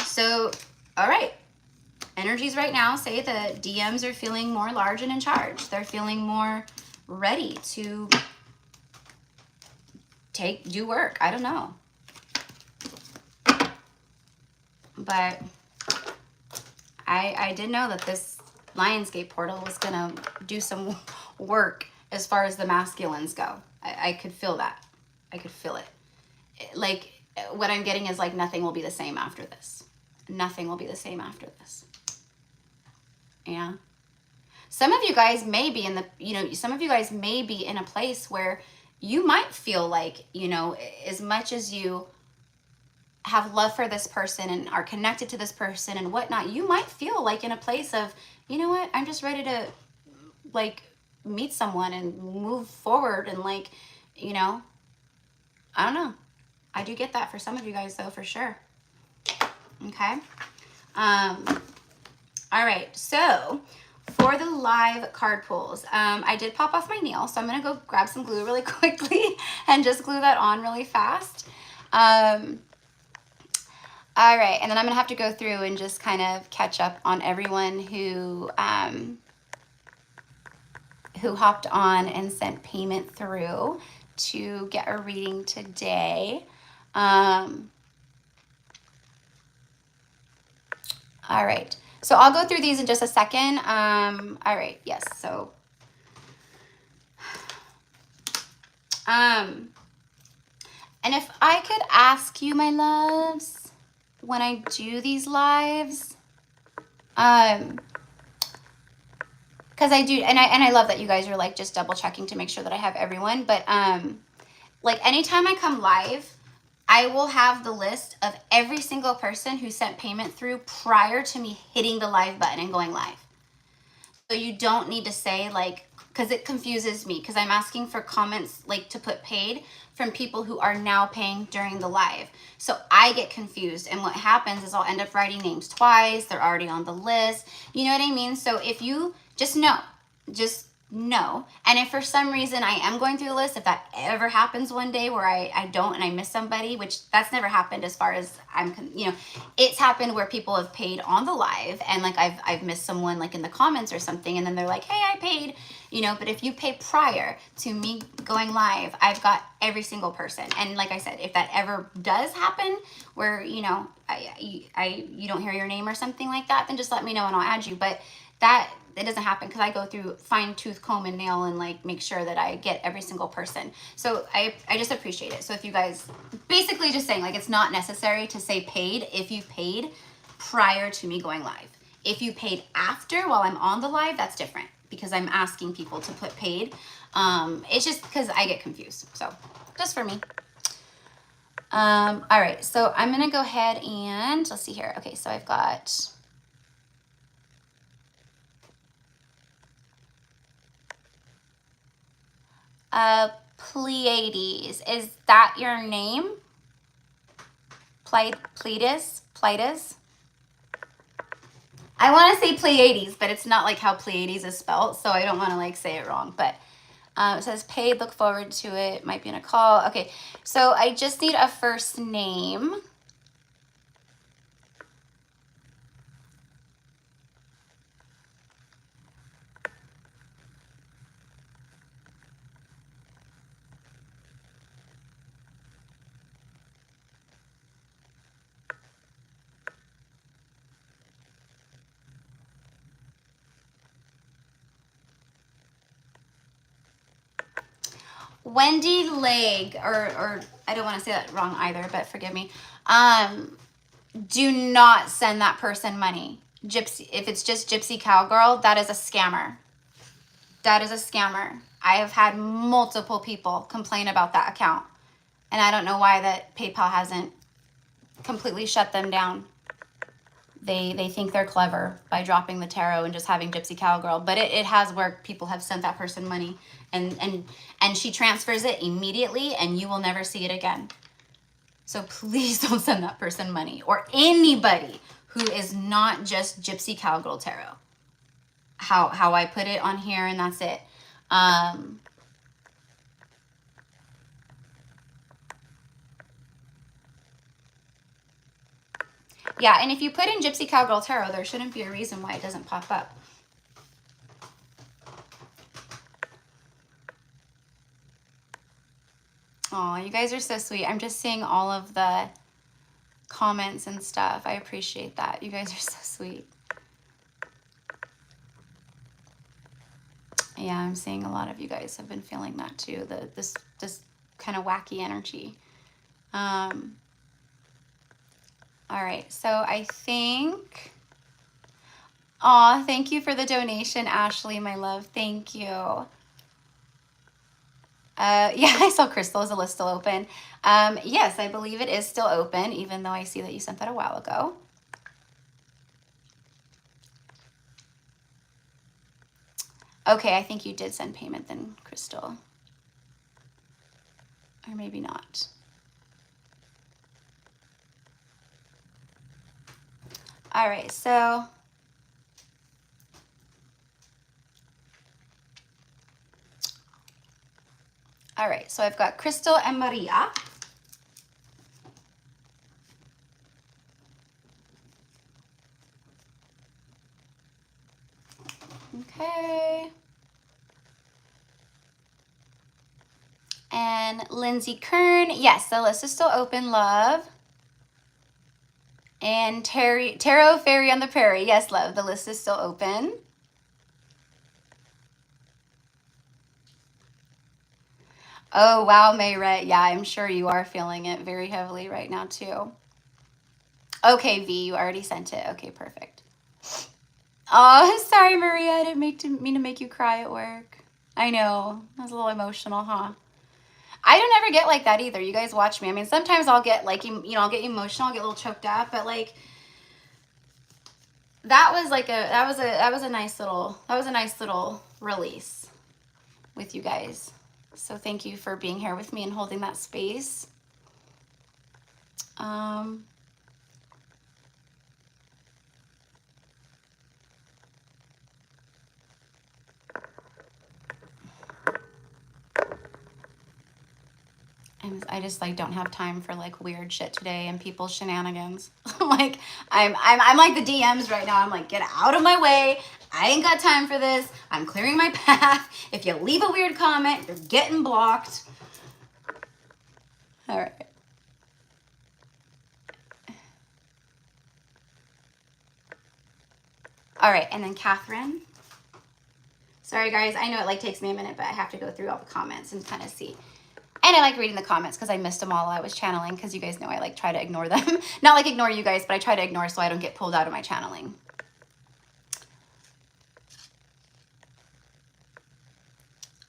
So, all right. Energies right now say the DMs are feeling more large and in charge. They're feeling more ready to do work. I don't know. But I did know that this Lionsgate portal was gonna do some work as far as the masculines go. I could feel that. I could feel it. Like, what I'm getting is like, nothing will be the same after this. Nothing will be the same after this. Yeah. Some of you guys may be some of you guys may be in a place where you might feel like, you know, as much as you have love for this person and are connected to this person and whatnot, you might feel like in a place of, you know what, I'm just ready to like meet someone and move forward and like, you know, I don't know. I do get that for some of you guys though, for sure. Okay. All right. So for the live card pulls, I did pop off my nail, so I'm going to go grab some glue really quickly and just glue that on really fast. All right. And then I'm going to have to go through and just kind of catch up on everyone who hopped on and sent payment through to get a reading today. All right. So I'll go through these in just a second. All right. Yes. So, and if I could ask you, my loves, when I do these lives, because I do, and I love that you guys are like just double checking to make sure that I have everyone. But like anytime I come live, I will have the list of every single person who sent payment through prior to me hitting the live button and going live. So you don't need to say like, because it confuses me, because I'm asking for comments like to put paid from people who are now paying during the live. So I get confused, and what happens is I'll end up writing names twice. They're already on the list. You know what I mean? So if you just know. And if for some reason I am going through the list, if that ever happens one day where I don't and I miss somebody, which that's never happened as far as it's happened where people have paid on the live and like I've missed someone like in the comments or something, and then they're like, hey, I paid, but if you pay prior to me going live, I've got every single person. And like I said, if that ever does happen where, you don't hear your name or something like that, then just let me know and I'll add you. But it doesn't happen because I go through fine tooth comb and nail and like make sure that I get every single person. So I just appreciate it. So if you guys basically just saying like it's not necessary to say paid if you paid prior to me going live. If you paid after while I'm on the live, that's different because I'm asking people to put paid. It's just because I get confused. So just for me. All right. So I'm going to go ahead and let's see here. Okay. So I've got Pleiades. Is that your name? Pleiades? I want to say Pleiades, but it's not like how Pleiades is spelled, so I don't want to like say it wrong. But it says paid, look forward to it, might be in a call. Okay, so I just need a first name. Wendy Leg, or I don't want to say that wrong either, but forgive me. Do not send that person money. Gypsy, if it's just Gypsy Cowgirl, that is a scammer. That is a scammer. I have had multiple people complain about that account, and I don't know why that PayPal hasn't completely shut them down. They think they're clever by dropping the tarot and just having Gypsy Cowgirl, but it has worked. People have sent that person money, and she transfers it immediately, and you will never see it again. So please don't send that person money, or anybody who is not just Gypsy Cowgirl Tarot. How I put it on here, and that's it. Yeah, and if you put in Gypsy Cowgirl Tarot, there shouldn't be a reason why it doesn't pop up. Oh, you guys are so sweet. I'm just seeing all of the comments and stuff. I appreciate that. You guys are so sweet. Yeah, I'm seeing a lot of you guys have been feeling that too. This kind of wacky energy. All right, so I think, aw, thank you for the donation, Ashley, my love. Thank you. Yeah, I saw Crystal. Is the list still open? Yes, I believe it is still open, even though I see that you sent that a while ago. Okay, I think you did send payment then, Crystal. Or maybe not. All right, so I've got Crystal and Maria. Okay. And Lindsay Kern. Yes, the list is still open, love. And Tarot Fairy on the Prairie. Yes, love, the list is still open. Oh, wow, Mayret. Yeah, I'm sure you are feeling it very heavily right now, too. Okay, V, you already sent it. Okay, perfect. Oh, sorry, Maria. I didn't mean to make you cry at work. I know. That was a little emotional, huh? I don't ever get like that either. You guys watch me. I mean, sometimes I'll get like, I'll get emotional, I'll get a little choked up, but like, that was a nice little release with you guys. So thank you for being here with me and holding that space. I just like don't have time for like weird shit today and people's shenanigans. Like I'm like the DMs right now. I'm like, get out of my way. I ain't got time for this. I'm clearing my path. If you leave a weird comment, you're getting blocked. All right. All right, and then Catherine. Sorry guys, I know it like takes me a minute, but I have to go through all the comments and kind of see. And I like reading the comments because I missed them all while I was channeling, because you guys know I like try to ignore them. Not like ignore you guys, but I try to ignore so I don't get pulled out of my channeling.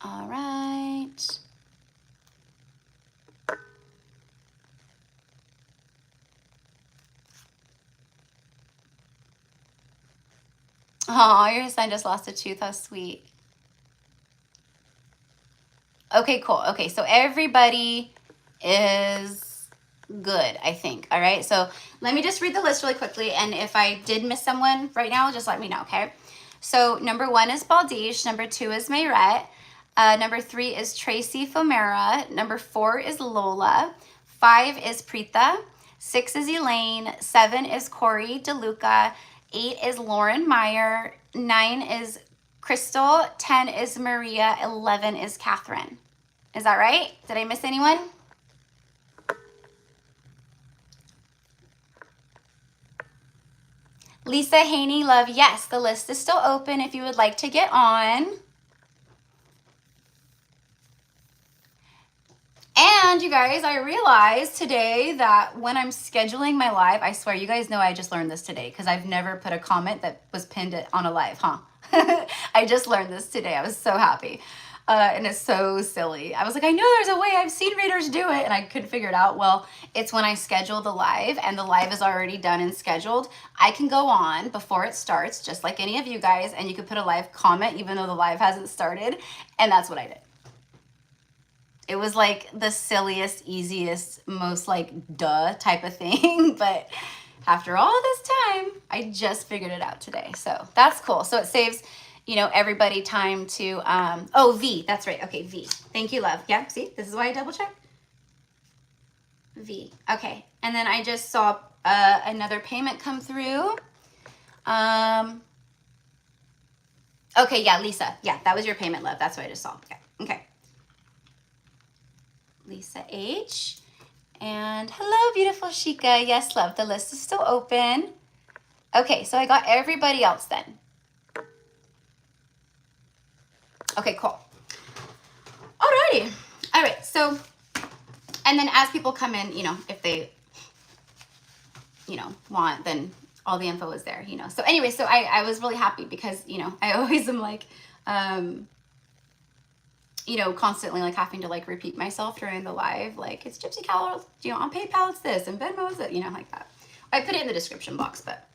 All right. Oh, your son just lost a tooth. How sweet. Okay, cool. Okay, so everybody is good, I think. All right, so let me just read the list really quickly, and if I did miss someone right now, just let me know, okay? So number 1 is Baldish, number 2 is Mayret, number 3 is Tracy Fomera, number 4 is Lola, 5 is Preeta, 6 is Elaine, 7 is Corey DeLuca, 8 is Lauren Meyer, 9 is Crystal, 10 is Maria, 11 is Catherine. Is that right? Did I miss anyone? Lisa Haney, love, yes, the list is still open if you would like to get on. And you guys, I realized today that when I'm scheduling my live, I swear, you guys know I just learned this today because I've never put a comment that was pinned on a live, huh? I just learned this today. I was so happy. And it's so silly. I was like, I know there's a way. I've seen readers do it, and I couldn't figure it out. Well, it's when I schedule the live and the live is already done and scheduled. I can go on before it starts, just like any of you guys, and you could put a live comment even though the live hasn't started. And that's what I did. It was like the silliest, easiest, most like duh type of thing. But after all this time, I just figured it out today. So that's cool. So it saves, you know, everybody time to, oh, V, that's right. Okay, V. Thank you, love. Yeah, see, this is why I double check. V, okay. And then I just saw another payment come through. Okay, yeah, Lisa. Yeah, that was your payment, love. That's what I just saw. Okay, okay. Lisa H. And hello, beautiful Shika. Yes, love, the list is still open. Okay, so I got everybody else then. Okay, cool. Alrighty. All right, so, and then as people come in, you know, if they, you know, want, then all the info is there, you know. So anyway, so I was really happy because, you know, I always am like, you know, constantly like having to like repeat myself during the live, like it's Gypsy Cow, you know, on PayPal it's this and Venmo is it, you know, like that. I put it in the description box, but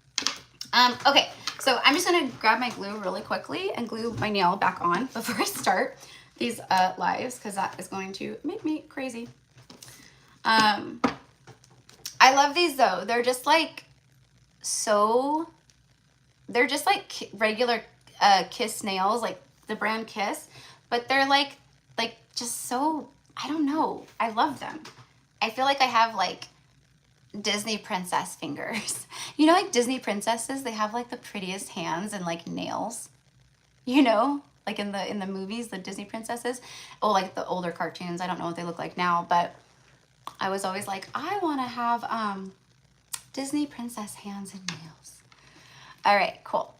Okay, so I'm just gonna grab my glue really quickly and glue my nail back on before I start these lives, because that is going to make me crazy. I love these though. They're just like they're just like regular Kiss nails, like the brand Kiss, but they're like just so, I don't know. I love them. I feel like I have like Disney princess fingers. You know, like Disney princesses, they have like the prettiest hands and like nails, you know, like in the movies, the Disney princesses, or like the older cartoons. I don't know what they look like now, but I was always like, I want to have Disney princess hands and nails. All right, cool.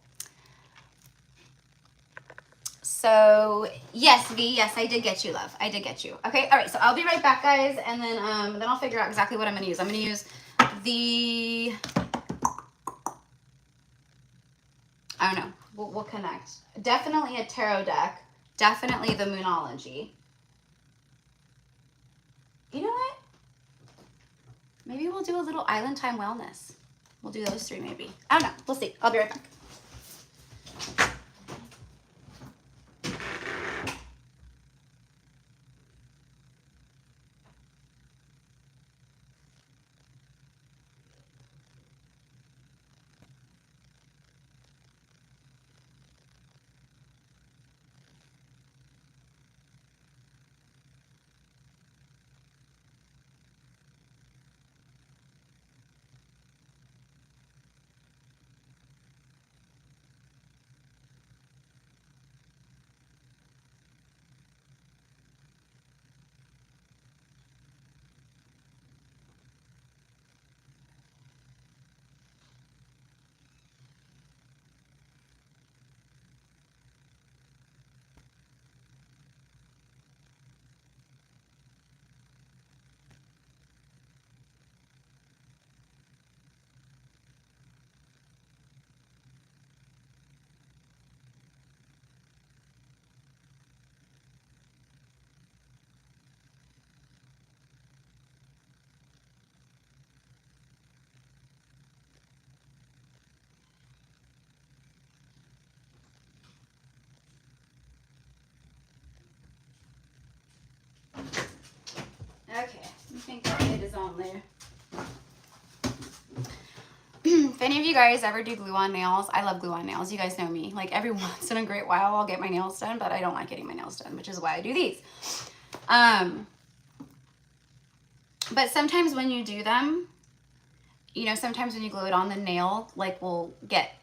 So yes, V, yes, I did get you, love. I did get you. Okay, all right, so I'll be right back, guys, and then I'll figure out exactly what I'm gonna use. I'm gonna use the, I don't know, we'll connect. Definitely a tarot deck. Definitely the Moonology. You know what? Maybe we'll do a little Island Time Wellness. We'll do those three maybe. I don't know. We'll see. I'll be right back. Okay, I think it is on there. If any of you guys ever do glue on nails, I love glue on nails. You guys know me. Like every once in a great while, I'll get my nails done, but I don't like getting my nails done, which is why I do these. But sometimes when you do them, you know, sometimes when you glue it on the nail, like we'll get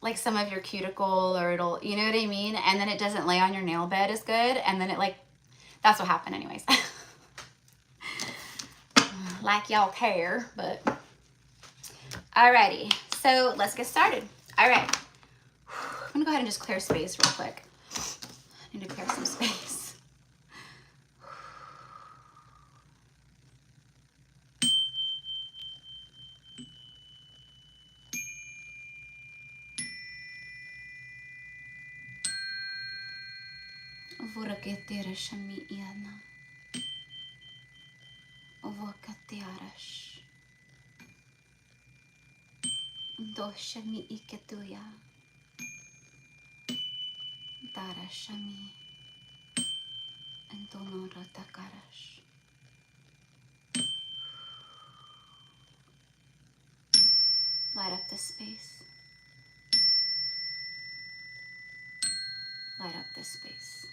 like some of your cuticle, or it'll, you know what I mean? And then it doesn't lay on your nail bed as good. And then it like, that's what happened anyways. Like y'all care, but alrighty. So let's get started. All right. I'm gonna go ahead and just clear space real quick. I need to clear some space. Voraketera shami iana. Ovokatiarash. Doshami iketuya. Darashami. And donoratakarash. Light up the space. Light up the space.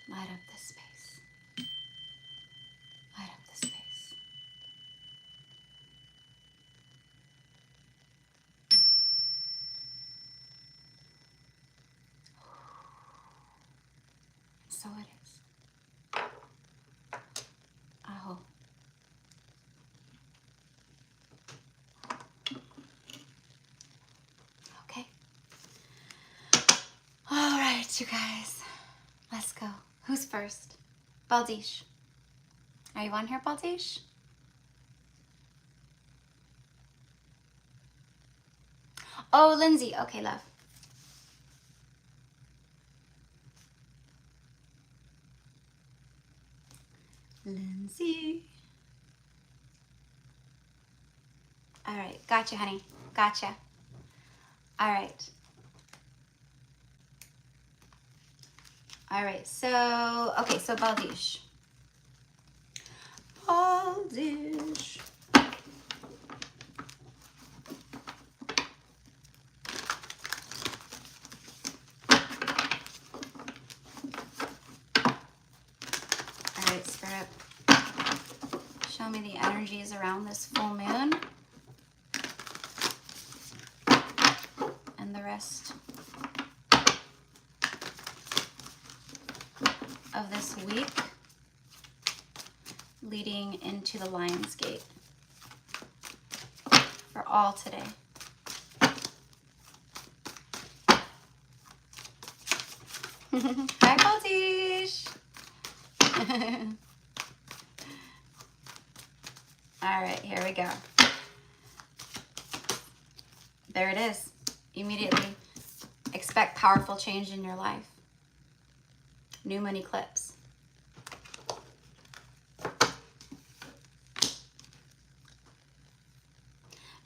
Light up the space. Light up the space. So it is. Aho. Okay. All right, you guys. Let's go. Who's first? Baldish. Are you on here, Baldish? Oh, Lindsay. Okay, love. Lindsay. All right. Gotcha, honey. Gotcha. All right. All right, so, okay, so Baldish. Baldish. All right, Spirit. Show me the energies around this full moon. And the rest of this week leading into the Lionsgate for all today. Hi, Baltish. All right, here we go. There it is. Immediately expect powerful change in your life. New moon eclipse.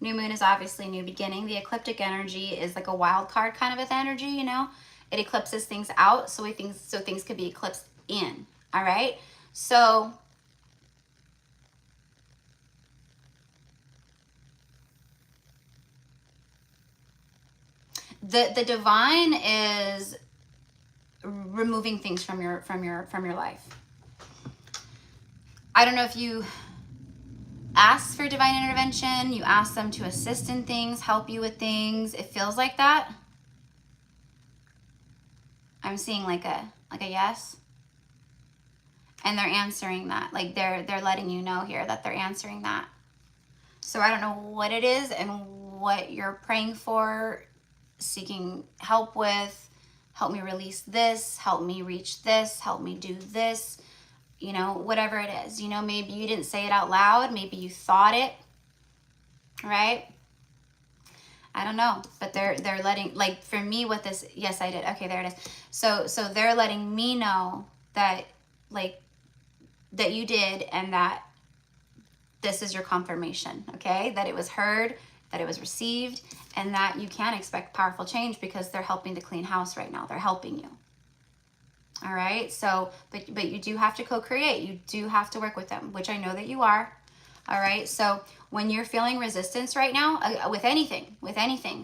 New moon is obviously new beginning. The ecliptic energy is like a wild card kind of energy, you know. It eclipses things out so things could be eclipsed in. All right. So the divine is removing things from your life. I don't know if you ask for divine intervention, you ask them to assist in things, help you with things. It feels like that. I'm seeing like a yes. And they're answering that. Like they're letting you know here that they're answering that. So I don't know what it is and what you're praying for, seeking help with. Help me release this, help me reach this, help me do this. You know, whatever it is, you know, maybe you didn't say it out loud. Maybe you thought it, right? I don't know, but they're letting, like for me with this, yes, I did. Okay, there it is. So they're letting me know that like, that you did and that this is your confirmation, okay? That it was heard, that it was received, and that you can expect powerful change because they're helping to clean house right now. They're helping you. All right, so, but you do have to co-create. You do have to work with them, which I know that you are. All right, so when you're feeling resistance right now, with anything,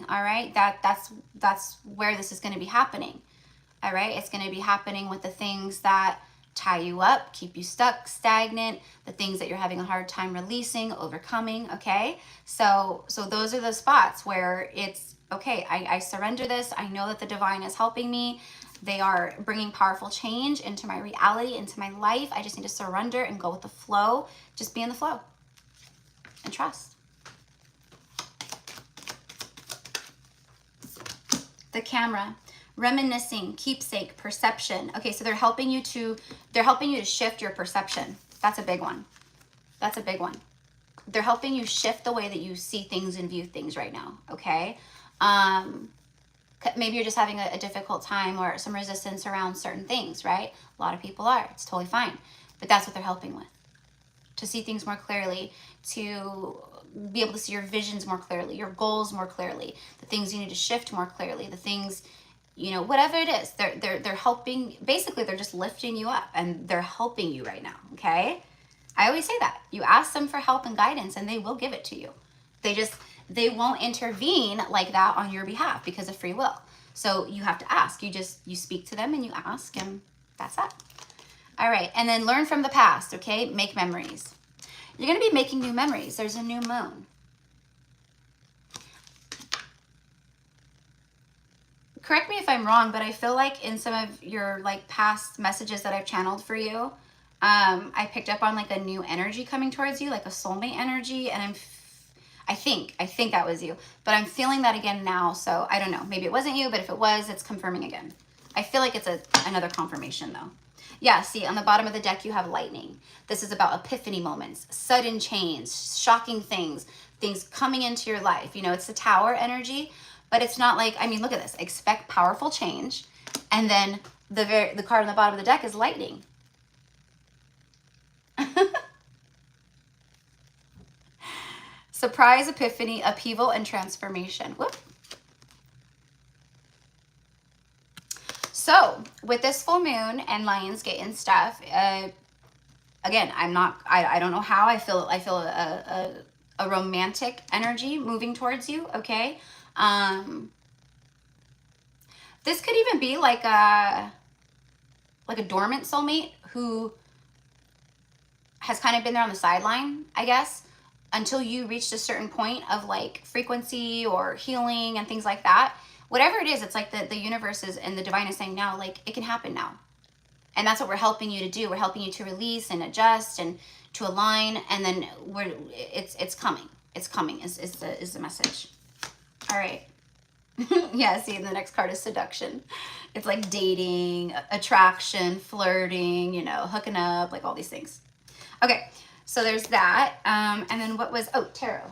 all right, that's where this is going to be happening. All right, it's going to be happening with the things that tie you up, keep you stuck, stagnant, the things that you're having a hard time releasing, overcoming, okay? So those are the spots where it's, okay, I surrender this. I know that the divine is helping me. They are bringing powerful change into my reality, into my life. I just need to surrender and go with the flow. Just be in the flow and trust. The camera, reminiscing, keepsake, perception. Okay, so they're helping you to shift your perception. That's a big one. That's a big one. They're helping you shift the way that you see things and view things right now, okay? Maybe you're just having a difficult time or some resistance around certain things, right? A lot of people are. It's totally fine. But that's what they're helping with. To see things more clearly, to be able to see your visions more clearly, your goals more clearly, the things you need to shift more clearly, the things, you know, whatever it is. They're helping. Basically, they're just lifting you up and they're helping you right now, okay? I always say that. You ask them for help and guidance and they will give it to you. They won't intervene like that on your behalf because of free will. So you have to ask. You speak to them and you ask, and that's that. All right, and then learn from the past, okay? Make memories. You're going to be making new memories. There's a new moon. Correct me if I'm wrong, but I feel like in some of your like past messages that I've channeled for you, I picked up on like a new energy coming towards you, like a soulmate energy, and I think that was you, but I'm feeling that again now. So I don't know, maybe it wasn't you, but if it was, it's confirming again. I feel like it's another confirmation though. Yeah, see on the bottom of the deck, you have lightning. This is about epiphany moments, sudden change, shocking things coming into your life. You know, it's the tower energy, but it's not like, I mean, look at this, expect powerful change. And then the card on the bottom of the deck is lightning. Surprise, epiphany, upheaval, and transformation. Whoop. So with this full moon and Lionsgate and stuff, again, I don't know how I feel a romantic energy moving towards you. Okay. This could even be like a dormant soulmate who has kind of been there on the sideline, I guess, until you reached a certain point of like frequency or healing and things like that. Whatever it is, it's like the universe is and the divine is saying now, like, it can happen now. And that's what we're helping you to do. We're helping you to release and adjust and to align, and then it's coming. It's coming is the message. All right. Yeah, see, the next card is seduction. It's like dating, attraction, flirting, you know, hooking up, like all these things. Okay, so there's that. And then what was, oh, tarot.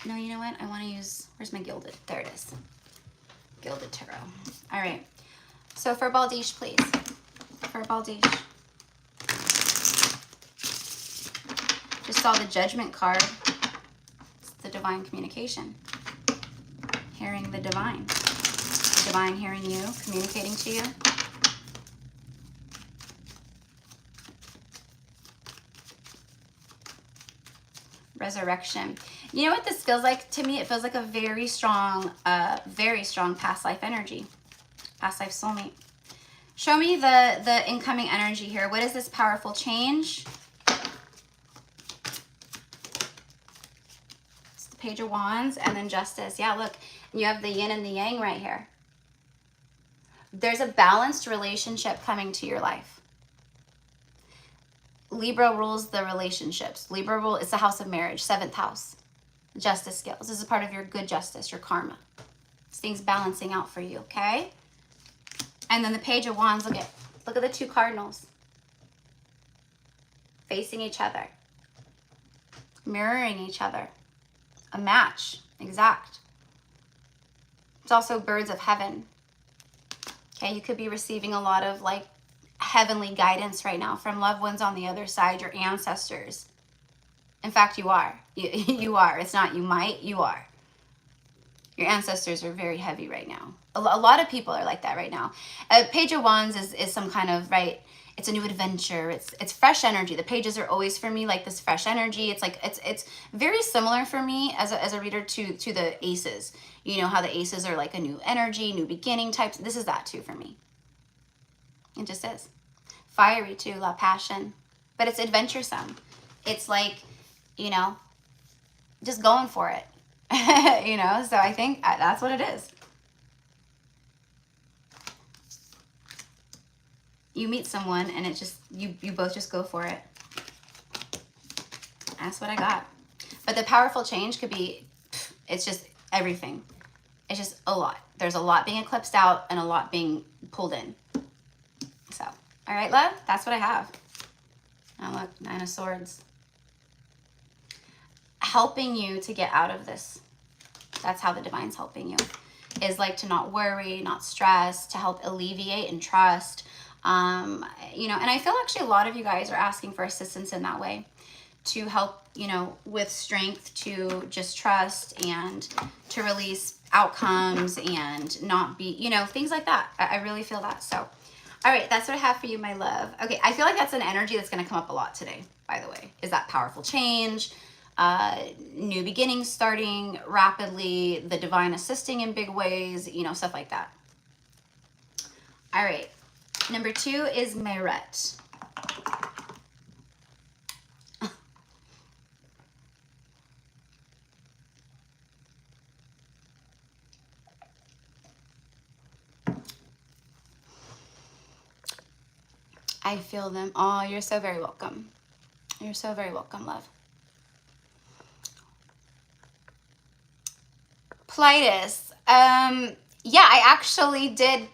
No, you know what? I want to use, where's my gilded? There it is. Gilded tarot. All right. So for Baldish, please. For Baldish. Just saw the Judgment card. It's the divine communication. Hearing the divine. The divine hearing you, communicating to you. Resurrection. You know what this feels like to me? It feels like a very strong past life energy. Past life soulmate. Show me the incoming energy here. What is this powerful change? It's the Page of Wands and then Justice. Yeah, look, you have the yin and the yang right here. There's a balanced relationship coming to your life. Libra rules the relationships. Libra rule, it's the house of marriage, 7th house. Justice skills. This is part of your good justice, your karma. This thing's balancing out for you, okay? And then the Page of Wands, look at the two cardinals. Facing each other. Mirroring each other. A match, exact. It's also birds of heaven. Okay, you could be receiving a lot of like heavenly guidance right now from loved ones on the other side, your ancestors. In fact, you are. You are. It's not you might, you are. Your ancestors are very heavy right now. A lot of people are like that right now. Page of Wands is some kind of, right, it's a new adventure. It's fresh energy. The pages are always for me like this fresh energy. It's like it's very similar for me as a reader to the aces. You know how the aces are like a new energy, new beginning types. This is that too for me. It just is. Fiery too, la passion. But it's adventuresome. It's like, you know, just going for it. You know, so I think that's what it is. You meet someone and it just, you both just go for it. That's what I got. But the powerful change could be, it's just everything. It's just a lot. There's a lot being eclipsed out and a lot being pulled in. So, all right, love, that's what I have. Now look, 9 of Swords. Helping you to get out of this. That's how the divine's helping you. Is like to not worry, not stress, to help alleviate and trust. You know, and I feel actually a lot of you guys are asking for assistance in that way to help, you know, with strength to just trust and to release outcomes and not be, you know, things like that. I really feel that. So, all right, that's what I have for you, my love. Okay, I feel like that's an energy that's going to come up a lot today, by the way, is that powerful change, new beginnings starting rapidly, the divine assisting in big ways, you know, stuff like that. All right. Number 2 is Merit. I feel them. Oh, you're so very welcome. You're so very welcome, love. Plightus. Yeah, I actually did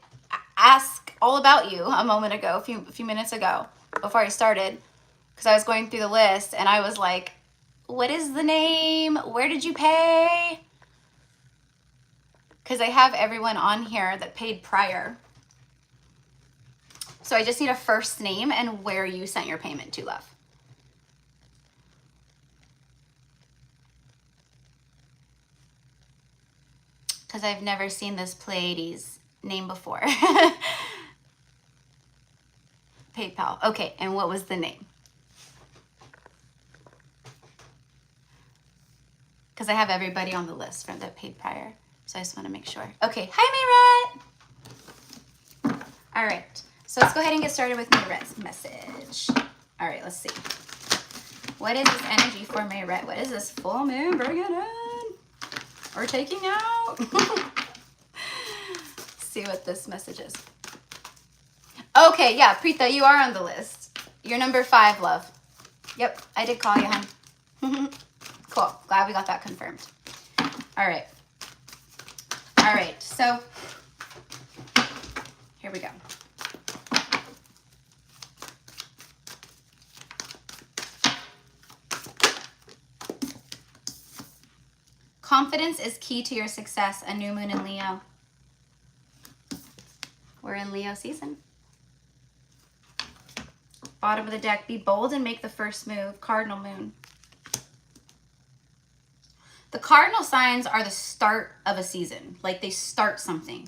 ask all about you a moment ago, a few minutes ago, before I started, because I was going through the list and I was like, what is the name? Where did you pay? Because I have everyone on here that paid prior. So I just need a first name and where you sent your payment to, love. Because I've never seen this Pleiades name before. PayPal. Okay, and what was the name? Because I have everybody on the list from that paid prior. So I just want to make sure. Okay, hi Mayret! All right, so let's go ahead and get started with Mayret's message. All right, let's see. What is this energy for Mayret? What is this full moon bringing in? Or taking out? See what this message is. Okay, yeah, Preeta, you are on the list. You're number 5, love. Yep, I did call you, hon. Cool, glad we got that confirmed. All right. All right, so here we go. Confidence is key to your success. A new moon in Leo. We're in Leo season. Bottom of the deck, be bold and make the first move. Cardinal moon. The cardinal signs are the start of a season. Like they start something.